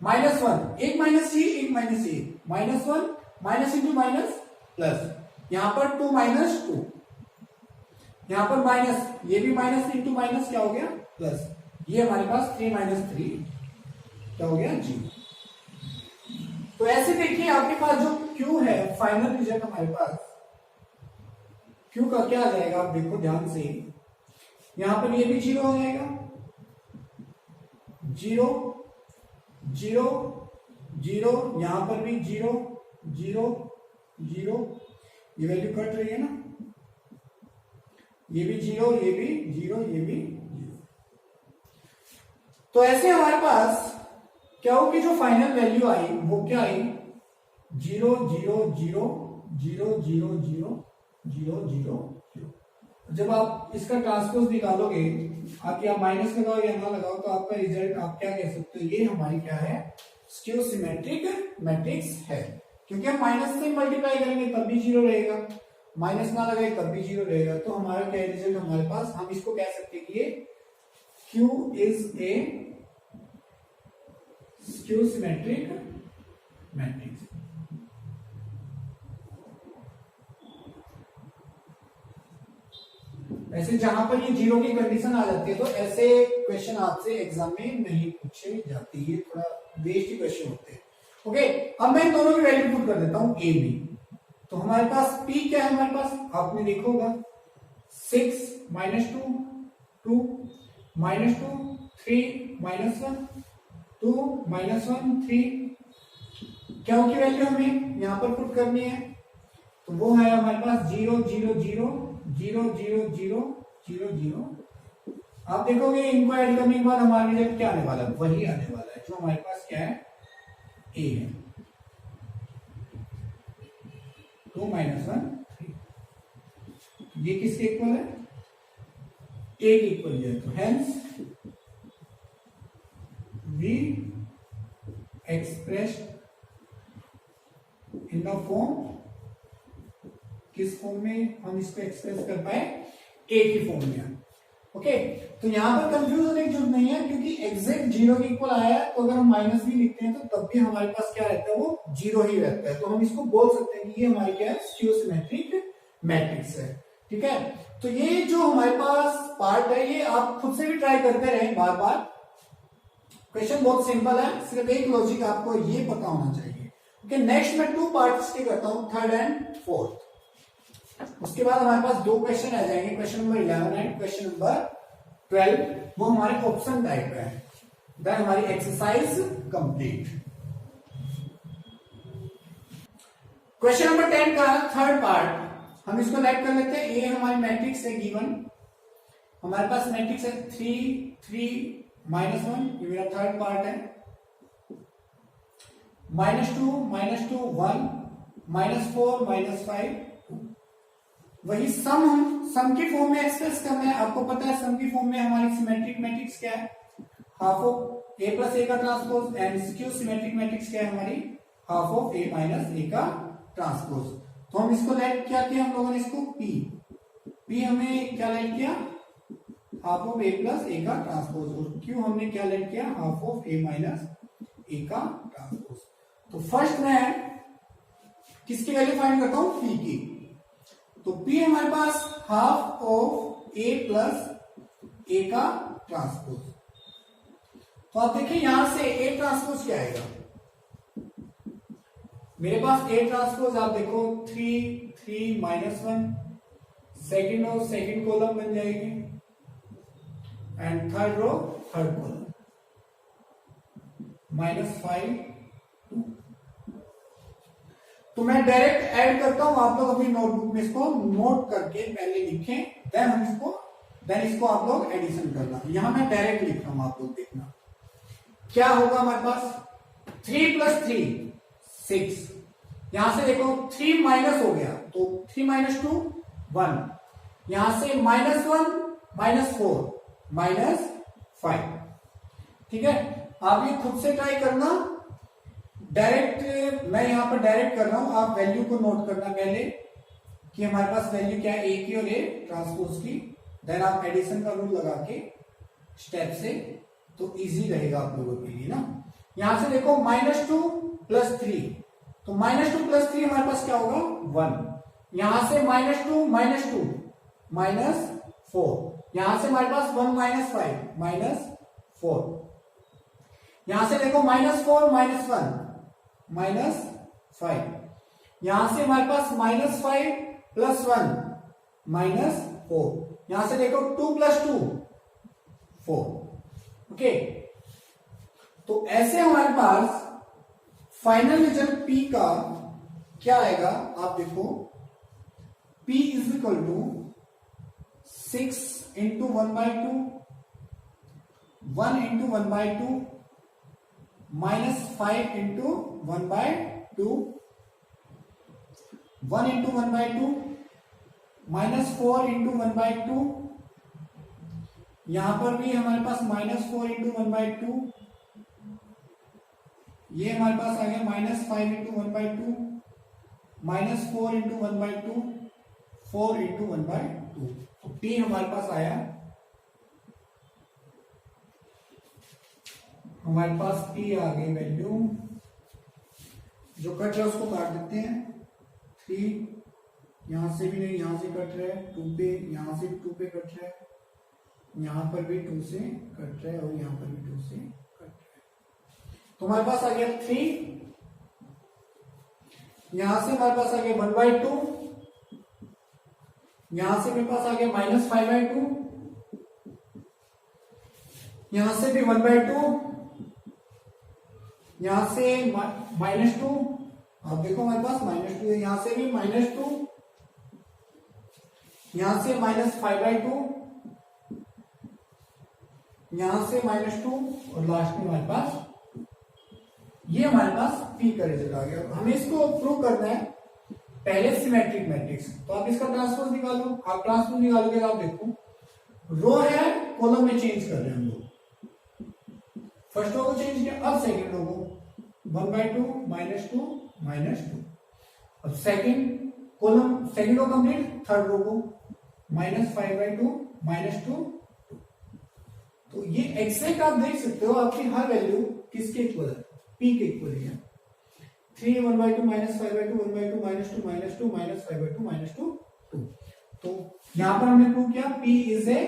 -1 एक माइनस ये एक माइनस ये, -1 माइनस इंटू माइनस प्लस, यहां पर 2 - 2, यहां पर माइनस, ये भी माइनस इंटू माइनस क्या हो गया प्लस, ये हमारे पास 3 - 3 क्या हो गया 0। तो ऐसे देखिए आपके पास जो Q है, फाइनल रिजल्ट हमारे पास Q का क्या आ जाएगा, आप देखो ध्यान से, यहां पर ये भी 0 हो जाएगा, 0 जीरो जीरो, यहां पर भी जीरो जीरो जीरो, ये वैल्यू कट रही है ना, ये भी जीरो, ये भी जीरो, ये भी जीरो। तो ऐसे हमारे पास क्या हो कि जो फाइनल वैल्यू आई वो क्या आई, zero zero zero zero zero zero zero zero zero. जब आप इसका ट्रांसपोज निकालोगे, आप या माइनस लगाओ या ना लगाओ, तो आपका रिजल्ट आप क्या कह सकते हो, ये हमारी क्या है, स्क्यू सिमेट्रिक मैट्रिक्स है। क्योंकि हम माइनस से मल्टीप्लाई करेंगे तब भी जीरो रहेगा, माइनस ना लगाए तब भी जीरो रहेगा। तो हमारा क्या रिजल्ट हमारे पास, हम इसको कह सकते हैं कि ये Q is a skew symmetric matrix. वैसे जहां पर ये जीरो की कंडीशन आ जाती है तो ऐसे क्वेश्चन आपसे एग्जाम में नहीं पूछे जाते, ये थोड़ा वेस्ट ही क्वेश्चन होते हैं। ओके, अब मैं दोनों की वैल्यू पुट कर देता हूं ए बी। तो हमारे पास P क्या है, हमारे पास आपने देखा होगा 6 माइनस 2 2 माइनस 2 3 माइनस 1 2 माइनस 1 3। क्या की वैल्यू हमें यहां पर पुट करनी है, तो वो है हमारे पास 0 0 0 0 0 0 0 0। आप देखोगे इनको ऐड करने के बाद हमारा रिजल्ट क्या आने वाला है, वही आने वाला है जो हमारे पास क्या है, ए है। 2 माइनस 1 3, ये किसके इक्वल है, ए के इक्वल है। तो hence we express in the form, किस फॉर्म में हम इसको एक्सप्रेस कर पाए, ए की फॉर्म में। ओके, तो यहां पर कंफ्यूज होने की जरूरत नहीं है, क्योंकि एग्जैक्ट जीरो के इक्वल आया है, तो अगर हम माइनस भी लिखते हैं तो तब भी हमारे पास क्या रहता है, वो जीरो ही रहता है। तो हम इसको बोल सकते हैं कि ये हमारी क्या है, स्क्यू सिमेट्रिक मैट्रिक्स है। ठीक है, तो ये जो हमारे पास पार्ट है, ये आप खुद से भी ट्राई करते रहे बार बार। क्वेश्चन बहुत सिंपल है, सिर्फ एक लॉजिक आपको ये पता होना चाहिए। ओके, नेक्स्ट मैं 2 पार्ट्स के करता हूं, थर्ड एंड फोर्थ। उसके बाद हमारे पास 2 क्वेश्चन आ जाएंगे, question number 11 and question number 12, वो हमारे ऑप्शन टाइप है। देन हमारी एक्सरसाइज कंप्लीट। क्वेश्चन नंबर 10 का थर्ड पार्ट हम इसको राइट कर लेते हैं। ए हमारी मैट्रिक्स है गिवन, हमारे पास मैट्रिक्स है 3 3 -1, ये मेरा थर्ड पार्ट है। -2 1 -4 -5 2। वही सम हम सम की फॉर्म में एक्सप्रेस करना है। आपको पता है सम की फॉर्म में हमारी सिमेट्रिक मैट्रिक्स क्या है, half of A plus A का transpose, and skew symmetric matrix क्या है हमारी, half of A minus A का ट्रांसपोज। तो हम इसको राइट क्या किया हम लोगों ने, इसको पी हमें क्या राइट किया, half of A plus A का ट्रांसपोज, और क्यू हमने क्या राइट किया, half of A minus A का ट्रांसपोज। तो फर्स्ट मैं किसकी वैल्यू फाइंड करता हूं, पी की। तो P हमारे पास half of A plus A का ट्रांसपोज। तो आप देखिए यहां से A ट्रांसपोज क्या आएगा, मेरे पास A ट्रांसपोज आप देखो 3 3 -1, सेकंड रो सेकंड कॉलम बन जाएगी, and third row third column, -5 2। तो मैं डायरेक्ट ऐड करता हूं, आप लोग अपनी नोटबुक में इसको नोट करके पहले लिखें, देन इसको आप लोग एडिशन करना। यहां मैं डायरेक्ट लिख रहा हूं, आप लोग देखना क्या होगा हमारे पास। 3 + 3 6, यहां से देखो 3 माइनस हो गया, तो 3 - 2 1, यहां से -1 -4 -5। ठीक है, आप ये खुद से ट्राई करना, डायरेक्ट मैं यहां पर डायरेक्ट कर रहा हूं, आप वैल्यू को नोट करना पहले कि हमारे पास वैल्यू क्या है, ए की और ए ट्रांसपोज की। देन आप एडिशन का रूल लगा के स्टेप से, तो इजी रहेगा आप लोगों के लिए ना। यहां से देखो -2 + 3, तो -2 + 3 हमारे पास क्या होगा 1, यहां से -2 -2 -4, यहां से हमारे पास 1 -5 -4, यहां से देखो -4 -1 -5, यहां से हमारे पास -5 + 1 -4, यहां से देखो 2 + 2 4। ओके, तो ऐसे हमारे पास फाइनल रिजल्ट P का क्या आएगा, आप देखो P is equal to 6 into 1/2, 1 into 1/2 minus 5 into 1/2, 1 into 1/2 minus 4 into 1/2, यहां पर भी हमारे पास -4 इंटू 1/2, ये हमारे पास आ गया -5 इंटू 1/2, -4 इंटू 1/2, 4 इंटू 1/2। तो P हमारे पास आया, हमारे पास P आ गई वैल्यू, जो कट रहा है उसको काट देते हैं। 3 यहां से भी नहीं, यहां से कट रहा है 2 पे, यहां से 2 पे कट रहा है, यहां पर भी 2 से कट रहा है और यहां पर भी 2 से कट रहा है। तो हमारे पास आ गया 3, यहां से हमारे पास आ गया 1/2, यहां से मेरे पास आ गया -5/2, यहां से भी 1/2, यहां से -2, आप देखो हमारे पास -2 है, यहां से भी -2, यहां से -5/2, यहां से -2 और लास्ट में हमारे पास ये हमारे पास P का रिजल्ट आ गया। हमें इसको प्रूव करना है पहले सिमेट्रिक मैट्रिक्स, तो आप इसका ट्रांसपोज निकालो। आप ट्रांसपोज निकालोगे तो आप देखो रो है कॉलम में चेंज कर रहे हैं हम लोग, फर्स्ट रो को चेंज किया, अब सेकंड रो को 1/2 -2 -2, अब second column, second row complete, third row को -5/2 -2। तो ये एग्जैक्ट आप देख सकते हो आपकी हर वैल्यू किसके इक्वल है, P के इक्वल है। 3 1/2 -5/2 1/2 -2 -2 -5/2 -2 2। तो यहां पर हमने प्रूव किया P is a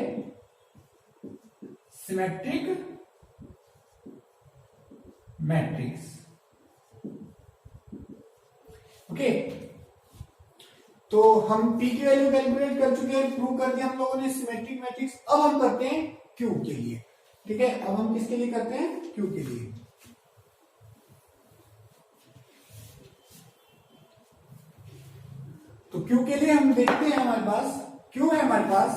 symmetric matrix. Okay, तो हम P की वैल्यू कैलकुलेट कर चुके हैं, प्रूव कर दिया हम लोगों ने सिमेट्रिक मैट्रिक्स। अब हम करते हैं Q के लिए, ठीक है। अब हम किसके लिए करते हैं, Q के लिए। तो Q के लिए हम देखते हैं, हमारे पास Q है हमारे पास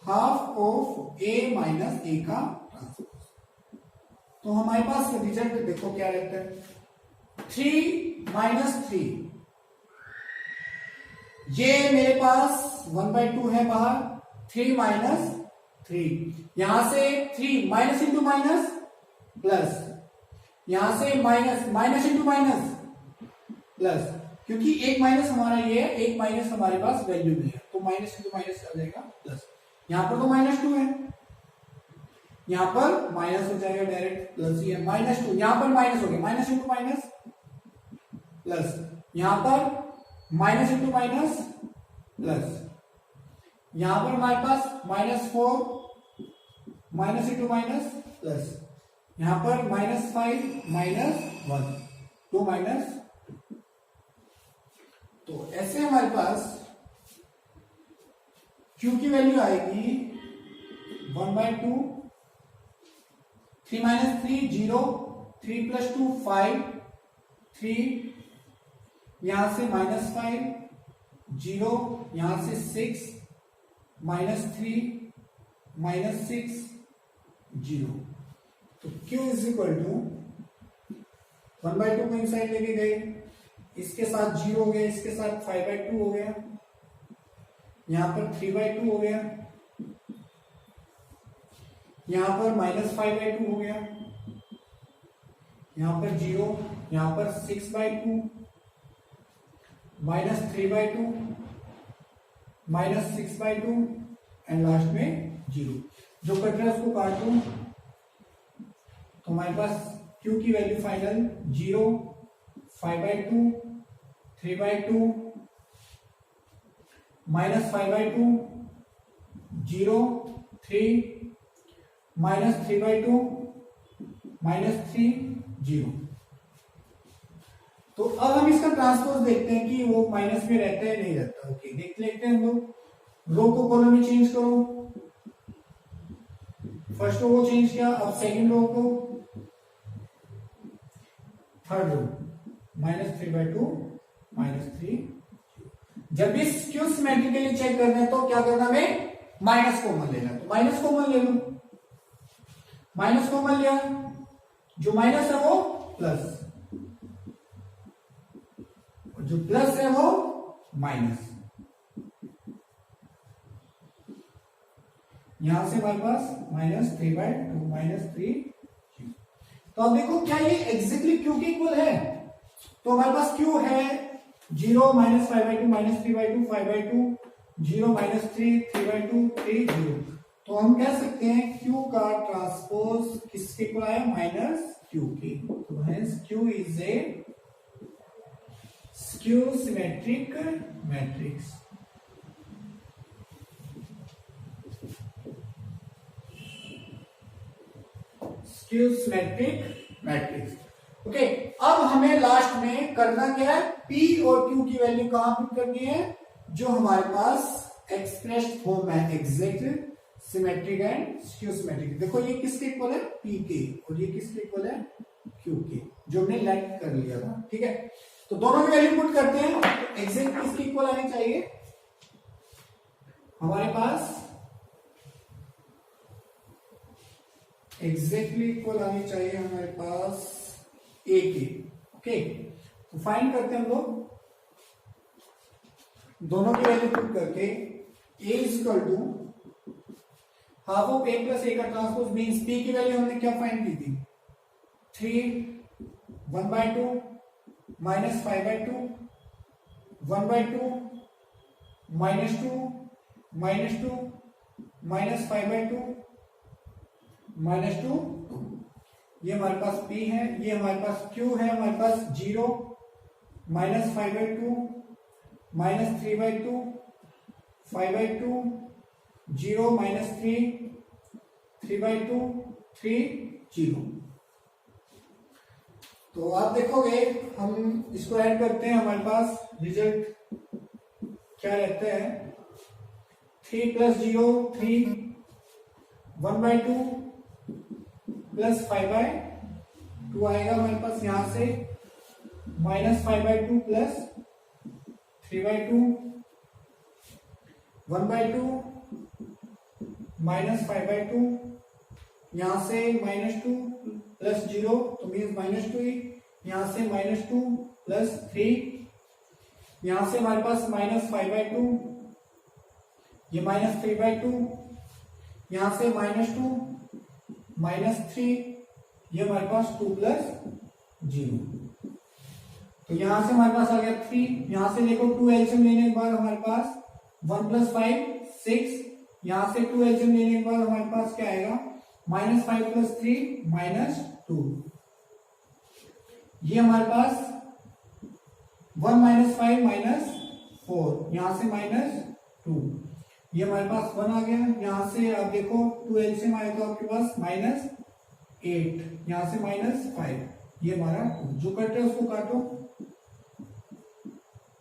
half of A minus A का ट्रांसपोज। तो हमारे पास रिजल्ट देखो क्या रहता है, 3 -3, ये मेरे पास 1/2 है बाहर, 3 -3, यहां से 3 माइनस इंटू माइनस प्लस, यहां से माइनस इंटू माइनस प्लस, क्योंकि एक माइनस हमारा ये है, एक माइनस हमारे पास वैल्यू में है, तो माइनस इंटू माइनस आ जाएगा प्लस। यहां पर तो -2 है, यहां पर माइनस हो जाएगा डायरेक्ट, प्लस ही है -2, यहां पर माइनस हो गया, माइनस इंटू माइनस प्लस, यहां पर माइनस इंटू माइनस प्लस, यहां पर हमारे पास -4 माइनस इंटू माइनस प्लस, यहां पर -5 -1 2 माइनस। तो ऐसे हमारे पास Q की वैल्यू आएगी 1/2, 3 -3 0, 3 + 2 5, 3, यहां से -5 0, यहां से 6 -3 -6 0। तो Q इज इक्वल टू 1/2 को इनसाइड लेके गए, इसके साथ 0 हो गया, इसके साथ 5/2 हो गया, यहां पर 3/2 हो गया, यहां पर -5/2 हो गया, यहां पर 0, यहां पर 6/2 -3/2 -6/2 एंड लास्ट में 0। जो कट रहा है उसको काट दूं, तो हमारे पास Q की वैल्यू फाइनल 0, 5/2 3/2 -5/2 0 3 -3/2 -3 0। तो अब हम इसका ट्रांसपोज देखते हैं कि वो माइनस में रहता है नहीं रहता। ओके, देख लेते हैं हम लोग। रो को कॉलम में चेंज करो, फर्स्ट रो को चेंज किया, अब सेकंड रो को, थर्ड रो -3/2 -3। जब भी स्क्यू सिमेट्रिकली चेक करना है तो क्या करना हमें, माइनस कॉमन लेना, तो माइनस कॉमन ले लो, माइनस कॉमन लिया, जो माइनस है वो प्लस, और जो प्लस है वो माइनस। यहां से हमारे पास -3/2 -3। तो अब देखो क्या ये एग्जैक्टली क्यू के इक्वल है, तो हमारे पास क्यू है 0 -5/2 -3/2 5/2 0 -3 3/2 3 0। तो हम कह सकते हैं क्यू का ट्रांसपोज किसके इक्वल आया, -क्यू के। तो hence Q is a skew symmetric matrix. Skew symmetric matrix. Okay, अब हमें लास्ट में करना क्या है, P और Q की वैल्यू कहां पुट करनी है, जो हमारे पास एक्सप्रेस्ड फॉर्म है exact symmetric and skew symmetric. देखो ये किसके इक्वल है, P के, और ये किसके इक्वल है, Q के, जो हमने लेट कर लिया था। ठीक है, तो दोनों की वैल्यू पुट करते हैं, एग्जैक्ट किसके इक्वल आनी चाहिए, हमारे पास एग्जैक्टली इक्वल आनी चाहिए हमारे पास ए की। ओके, तो फाइंड करते हैं हम लोग, दोनों की वैल्यू पुट करके A is equal to half of A plus A का ट्रांसपोज मींस पी की वैल्यू हमने क्या फाइंड की थी, 3 1/2 -5/2 1/2 -2 -2 -5/2 -2। ये हमारे पास P है, ये हमारे पास Q है, हमारे पास 0 -5/2 -3/2 5/2 0 -3 3/2 3 0। तो आप देखोगे हम इसको ऐड करते हैं, हमारे पास रिजल्ट क्या रहता है, 3 + 0 3 1/2 प्लस 5/2 आएगा हमारे पास, यहां से -5/2 प्लस 3/2 1/2 -5/2, यहां से -2 प्लस 0 तो मीन्स -2 ही, यहां से -2 प्लस 3, यहां से हमारे पास -5/2, ये -3/2, यहां से -2 -3, ये हमारे पास 2 + 0। तो यहां से हमारे पास आ गया 3, यहां से देखो 2 एलसीएम लेने के बाद हमारे पास 1 + 5 6, यहां से 2 एलसीएम लेने के बाद हमारे पास क्या आएगा, -5 + 3 -2। ये हमारे पास 1 - 5 -4, यहां से -2, ये हमारे पास 1 आ गया, यहां से आप देखो 2 एलसीएम आए तो आपके पास -8, यहां से -5, ये हमारा 2, जो कट रहा है उसको काटो,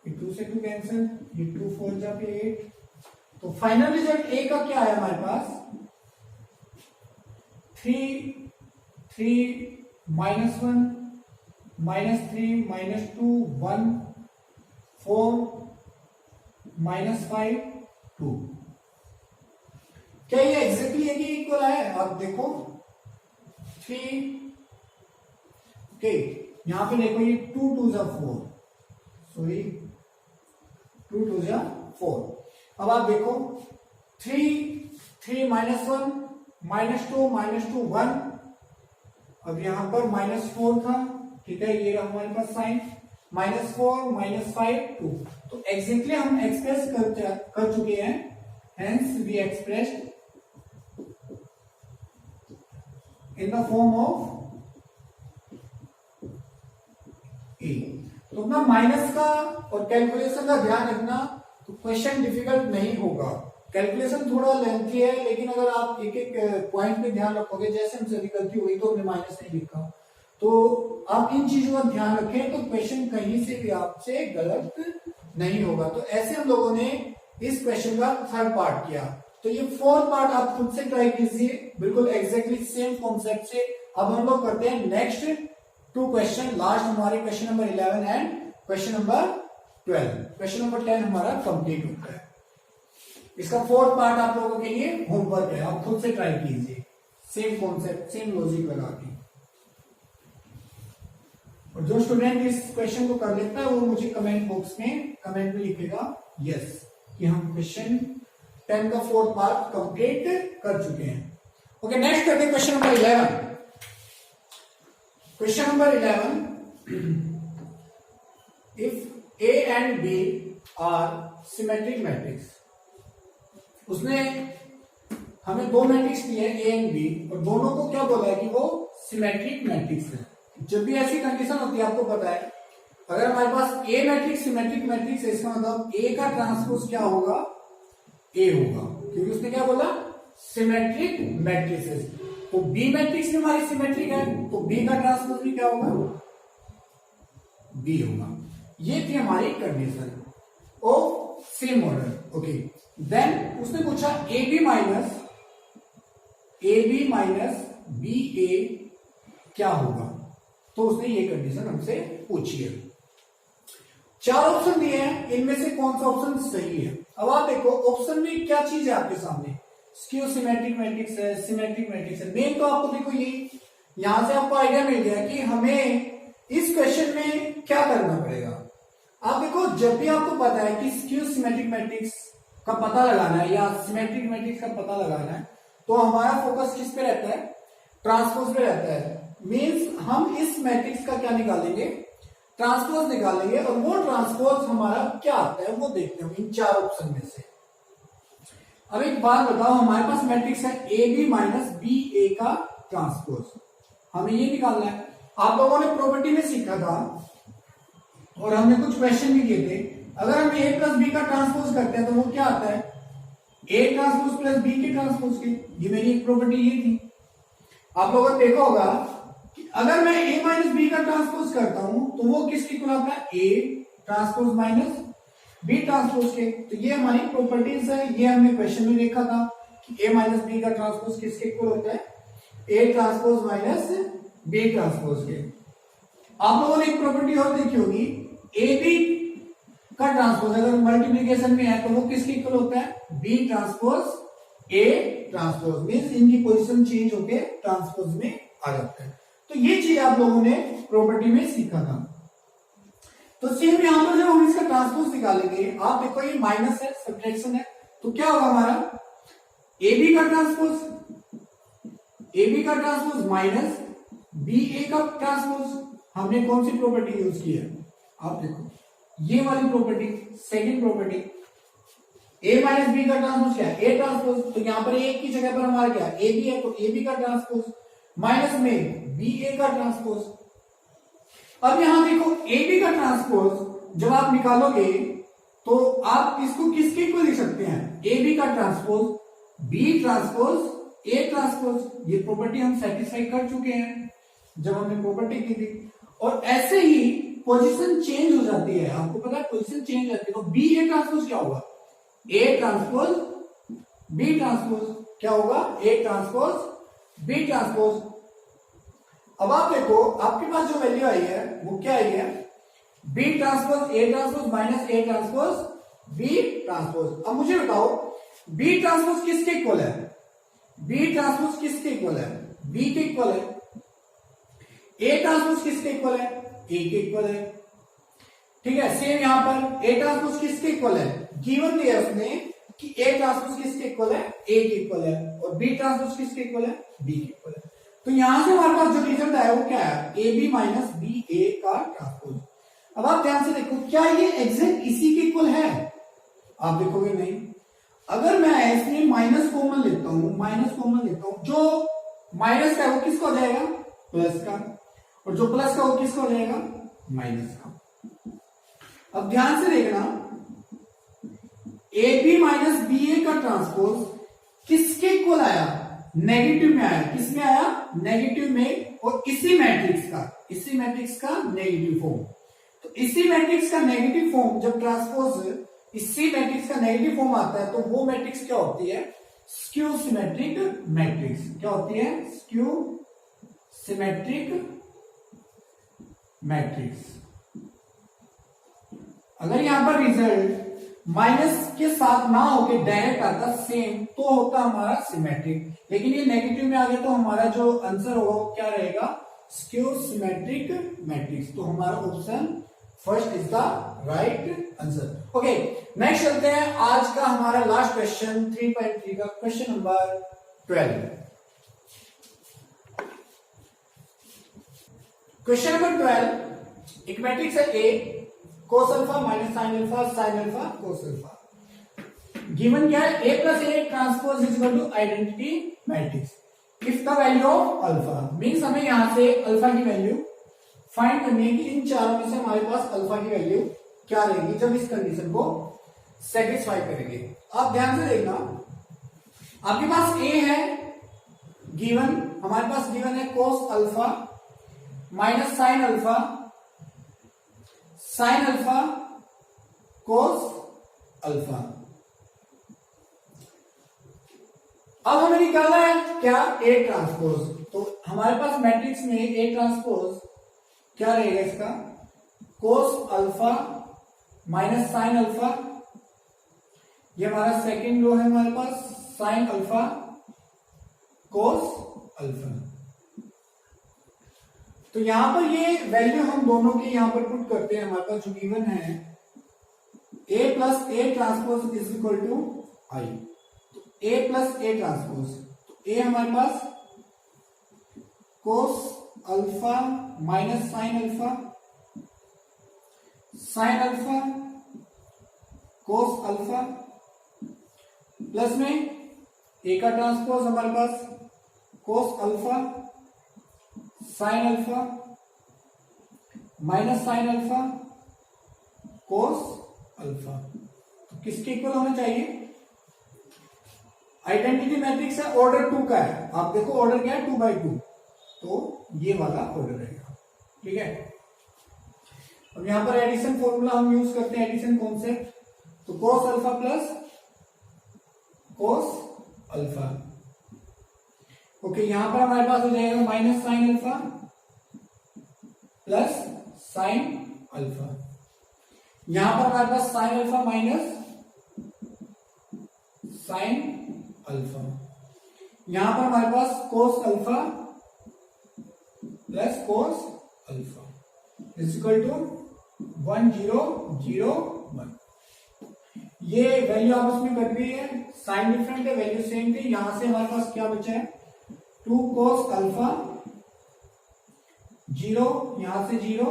ये 2 से 2 कैंसिल, ये 2 4 जा पे 8। तो फाइनल रिजल्ट ए का क्या है हमारे पास, 3 3 -1 -3 -2 1 4 -5 2। क्या ये एग्जैक्टली एक ही इक्वल है, आप देखो 3, ओके, यहां पे देखो ये 2 2 जा 4, सॉरी 2 2 जा 4। अब आप देखो 3 3 -1 -2 -2 1, अब यहां पर -4 था, ठीक है, ये हमारे पास साइन, -4 -5 2। तो एग्जैक्टली हम एक्सप्रेस कर चुके हैं, hence we expressed in the form of A। तो अपना माइनस का और कैलकुलेशन का ध्यान रखना, तो क्वेश्चन डिफिकल्ट नहीं होगा, कैलकुलेशन थोड़ा लेंथी है, लेकिन अगर आप एक एक पॉइंट पे ध्यान रखोगे, जैसे हमसे भी गलती हुई तो हमने माइनस नहीं लिखा, तो आप इन चीजों का ध्यान रखें तो क्वेश्चन कहीं से भी आपसे गलत नहीं होगा। तो ऐसे हम लोगों ने इस क्वेश्चन का थर्ड पार्ट किया। तो तो ये फोर्थ पार्ट आप खुद से ट्राई कीजिए, बिल्कुल एग्जैक्टली सेम कॉन्सेप्ट से। अब हम लोग करते हैं नेक्स्ट 2 क्वेश्चन, लास्ट हमारे question number 11 and question number 12। Question number 10 हमारा कंप्लीट होता है। इसका फोर्थ पार्ट आप लोगों के लिए होमवर्क है, आप खुद से ट्राई कीजिए, सेम कॉन्सेप्ट सेम लॉजिक लगा के। और जो स्टूडेंट इस क्वेश्चन को कर लेता है वो मुझे कमेंट बॉक्स में कमेंट में लिखेगा यस कि हम क्वेश्चन 10 का फोर्थ पार्ट कंप्लीट कर चुके हैं। ओके, नेक्स्ट करते हैं question number 11। Question number 11, if A and B are symmetric matrix. उसने हमें 2 मैट्रिक्स दिए ए एंड बी, और दोनों को क्या बोला है कि वो सिमेट्रिक मैट्रिक्स है। जब भी ऐसी कंडीशन होती है, आपको पता है, अगर हमारे पास ए मैट्रिक्स सिमेट्रिक मैट्रिक्स है, इसका मतलब ए का ट्रांसपोज क्या होगा, ए होगा, क्योंकि उसने क्या बोला, सिमेट्रिक मैट्रिसेस। तो बी मैट्रिक्स भी हमारी सिमेट्रिक है, तो बी का ट्रांसपोज भी क्या होगा, बी होगा। ये थी हमारी condition of same order. Okay, then उसने पूछा A B minus B A क्या होगा, तो उसने ये कंडीशन हमसे पूछी है। 4 ऑप्शन दिए हैं, इनमें से कौन सा ऑप्शन सही है। अब आप देखो ऑप्शन में क्या चीज है आपके सामने, स्क्यू सिमेट्रिक मैट्रिक्स है, सिमेट्रिक मैट्रिक्स है। मेन तो आपको देखो ये यहां से आपको आइडिया मिल गया कि हमें इस क्वेश्चन में क्या करना पड़ेगा। आप देखो जब भी आपको पता है कि स्क्यू सिमेट्रिक मैट्रिक्स का पता लगाना है या सिमेट्रिक मैट्रिक्स का पता लगाना है, तो हमारा फोकस किस पे रहता है, ट्रांसपोज पे रहता है। मीन्स हम इस मैट्रिक्स का क्या निकालेंगे, ट्रांसपोज निकालेंगे, और वो ट्रांसपोज हमारा क्या आता है वो देखते हैं इन 4 ऑप्शन में से। अब एक बात बताओ, हमारे पास मैट्रिक्स है ए बी माइनस बी ए का ट्रांसपोज, हमें ये निकालना है। आप लोगों ने प्रॉपर्टी में सीखा था और हमने कुछ क्वेश्चन भी किए थे, अगर हम ए प्लस बी का ट्रांसपोज करते हैं तो वो क्या आता है, ए ट्रांसपोज प्लस बी के ट्रांसपोज के। ये मेरी एक प्रॉपर्टी ये थी। आप लोगों ने देखा होगा कि अगर मैं ए माइनस बी का ट्रांसपोज करता हूं तो वो किसके इक्वल आता है, A transpose minus B transpose के। तो ये हमारी प्रॉपर्टीज है, ये हमने क्वेश्चन में देखा था कि ए माइनस बी का ट्रांसपोज किसके इक्वल होता है, A transpose minus B transpose के। आप लोगों ने एक प्रॉपर्टी और देखी होगी, ए बी का ट्रांसपोज अगर मल्टीप्लीकेशन में है तो वो किसके इक्वल होता है, B transpose A transpose. Means इनकी पोजीशन चेंज होके ट्रांसपोज में आ जाता है। तो ये चीज आप लोगों ने प्रॉपर्टी में सीखा था। तो सेम यहां पर जब हम इसका ट्रांसपोज निकालेंगे, आप देखो ये माइनस है, सब्ट्रैक्शन है, तो क्या होगा हमारा ए बी का ट्रांसपोज माइनस बी ए का ट्रांसपोज। हमने कौन सी प्रॉपर्टी यूज की है, आप देखो ये वाली प्रॉपर्टी, सेकंड प्रॉपर्टी, ए माइनस बी का ट्रांसपोज क्या है, ए ट्रांसपोज। तो यहां पर ए की जगह पर हमारा क्या है, ए बी है, तो ए बी का ट्रांसपोज माइनस में बी ए का ट्रांसपोज। अब यहां देखो ए बी का ट्रांसपोज जब आप निकालोगे तो आप इसको किसके इक्वल लिख सकते हैं, ए बी का transpose B transpose A transpose. ये प्रॉपर्टी हम सेटिस्फाई कर चुके हैं जब हमने प्रॉपर्टी की थी। और ऐसे ही पोजीशन चेंज हो जाती है, आपको पता है पोजीशन चेंज हो जाती है, तो बी ए ट्रांसपोज क्या होगा, ए ट्रांसपोज बी ट्रांसपोज क्या होगा, ए ट्रांसपोज बी ट्रांसपोज। अब आप देखो आपके पास जो वैल्यू आई है वो क्या आई है, B transpose A transpose minus A transpose B transpose. अब मुझे बताओ बी ट्रांसपोज किसके इक्वल है, बी ट्रांसपोज किसके इक्वल है, बी के इक्वल है। ए ट्रांसपोज किसके इक्वल है, ए के इक्वल है। ठीक है, सेम यहां पर ए ट्रांसपोज किसके इक्वल है, गिवन दिया उसने कि ए ट्रांसपोज किसके इक्वल है, ए के इक्वल है, और बी ट्रांसपोज किसके इक्वल है, बी के इक्वल है। तो यहां से हमारे पास जो रिजल्ट आया वो क्या है, ए बी माइनस बी ए का ट्रांसपोज। अब आप ध्यान से देखो क्या ये एग्जैक्ट इसी के इक्वल है, आप देखोगे नहीं। अगर मैं इसमें माइनस कॉमन लेता हूं, जो माइनस का है वो किसका हो जाएगा, प्लस का, और जो प्लस का वो किसका हो जाएगा, माइनस का। अब ध्यान से देखना, ए बी माइनस बी ए का ट्रांसपोज किसके इक्वल आया, नेगेटिव में आया। किसमें आया, नेगेटिव में, और इसी मैट्रिक्स का नेगेटिव फॉर्म। तो इसी मैट्रिक्स का नेगेटिव फॉर्म जब ट्रांसपोज इसी मैट्रिक्स का नेगेटिव फॉर्म आता है तो वो मैट्रिक्स क्या होती है, स्क्यू सिमेट्रिक मैट्रिक्स। क्या होती है? Skew symmetric matrix. अगर यहां पर रिजल्ट माइनस के साथ ना होके डायरेक्ट आता सेम तो होता हमारा सिमेट्रिक, लेकिन ये नेगेटिव में आ गया तो हमारा जो आंसर होगा वो क्या रहेगा? Skew symmetric matrix. तो हमारा option first is the right answer. Okay, next चलते हैं आज का हमारा लास्ट क्वेश्चन 3.3 का क्वेश्चन नंबर 12। क्वेश्चन नंबर 12, एक मैट्रिक्स है A, cos alpha minus sine alpha sine alpha cos alpha. Given क्या है? A plus A transpose is equal to identity matrix if the value of alpha. Means हमें यहां से alpha की value find करनी है कि इन चारों में से हमारे पास अल्फा की वैल्यू क्या रहेगी जब इस कंडीशन को सेटिस्फाई करेंगे। आप ध्यान से देखना, आपके पास ए है गिवन, हमारे पास गिवन है कोस alpha minus sine alpha sine alpha cos alpha. अब हमें निकालना है क्या? ए ट्रांसपोज। तो हमारे पास मैट्रिक्स में ए ट्रांसपोज क्या रहेगा इसका? कोस अल्फा माइनस साइन अल्फा, ये हमारा सेकेंड रो है हमारे पास, साइन अल्फा कोस अल्फा। तो यहां पर ये वैल्यू हम दोनों की यहां पर पुट करते हैं। हमारे पास जो गिवन है a plus A transpose is equal to I. तो a प्लस ए ट्रांसपोज, तो a हमारे पास cos alpha minus sine alpha sine alpha cos alpha, plus में ए का ट्रांसपोज हमारे पास cos alpha sine alpha minus sine alpha cos alpha. तो किसके इक्वल होना चाहिए? आइडेंटिटी मैट्रिक्स है, ऑर्डर 2 का है। आप देखो ऑर्डर क्या है? 2/2, तो ये वाला ऑर्डर रहेगा। ठीक है, अब यहां पर एडिशन फॉर्मूला हम यूज करते हैं, एडिशन कॉन्सेप्ट। तो cos alpha plus cos alpha. Okay, यहां पर हमारे पास हो जाएगा minus sine alpha plus sine alpha. यहां पर हमारे पास sine alpha minus sine alpha. यहां पर हमारे पास cos alpha plus cos alpha is equal to 1 0 0 1। ये वैल्यू आपस में कट गई है, साइन डिफरेंट है, वैल्यू सेम थी। यहां से हमारे पास क्या बचा है? 2 कोस अल्फा 0, यहां से 0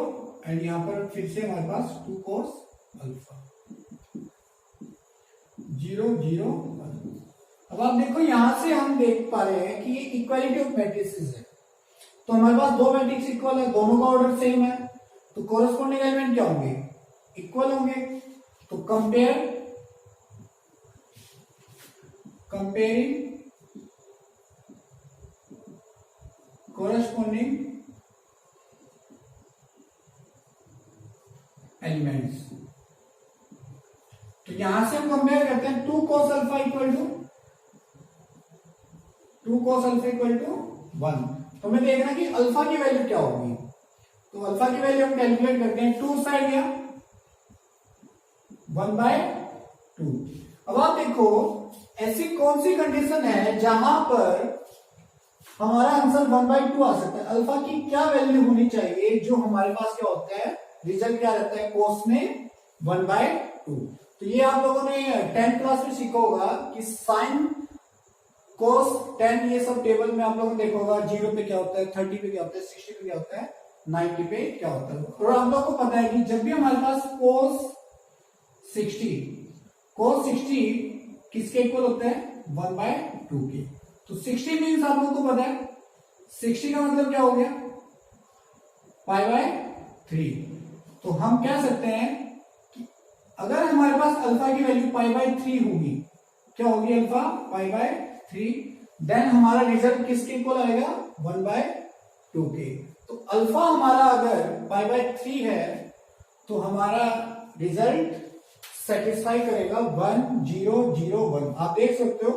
एंड यहां पर फिर से हमारे पास 2 कोस अल्फा 0 0 1। अब आप देखो यहां से हम देख पा रहे हैं कि ये इक्वालिटी ऑफ मैट्रिसेस है। तो हमारे पास दो मैट्रिक्स इक्वल है, दोनों का ऑर्डर सेम है, तो कोरस्पॉन्डिंग एलिमेंट क्या होंगे? इक्वल होंगे। तो कंपेयरिंग कोरस्पॉन्डिंग एलिमेंट्स। तो यहां से हम कंपेयर करते हैं 2 cos अल्फा इक्वल टू 1। तो हमें देखना कि अल्फा की वैल्यू क्या होगी। तो अल्फा की वैल्यू हम कैलकुलेट करते हैं, 2 साइड या 1/2। अब आप देखो ऐसी कौन सी कंडीशन है जहां पर हमारा आंसर 1/2 आ सकता है? अल्फा की क्या वैल्यू होनी चाहिए जो हमारे पास क्या होता है? रिजल्ट क्या रहता है? कोस में 1/2। तो ये आप लोगों ने 10th क्लास में सीखा होगा कि साइन कोस टेन, ये सब टेबल में आप लोगों ने देखा होगा। 0 पे क्या होता है, 30 पे क्या होता है, 60 पे क्या होता है, 90 पे क्या होता है। और हम लोग को पता है कि जब भी हमारे पास कोस 60 किसके इक्वल होता है? 1/2 के। तो 60 मीन्स आप लोग को पता है 60 का मतलब क्या हो गया? π/3। तो हम कह सकते हैं कि अगर हमारे पास अल्फा की वैल्यू π/3 होगी, क्या होगी? अल्फा π/3, देन हमारा रिजल्ट किसके इक्वल आएगा? 1/2 के। तो अल्फा हमारा अगर π/3 है तो हमारा रिजल्ट सेटिस्फाई करेगा 1 0 0 1। आप देख सकते हो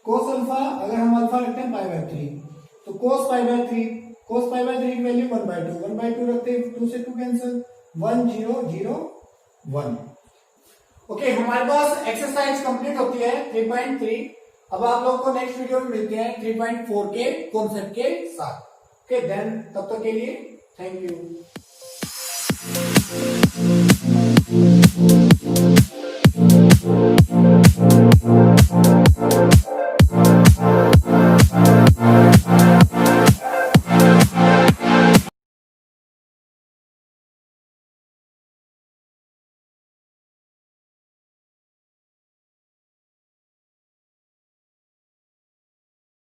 कोस अल्फा अगर हम अल्फा रखते हैं पाई बाय 3 तो कोस पाई बाय 3 की वैल्यू 1/2 रखते हैं 2 से 2 कैंसिल 1 0 0 1। ओके हमारे पास एक्सरसाइज कंप्लीट होती है 3.3। अब आप लोगों को नेक्स्ट वीडियो में मिलते हैं 3.4 के कॉन्सेप्ट के साथ। ओके देन तब तक के लिए थैंक यू।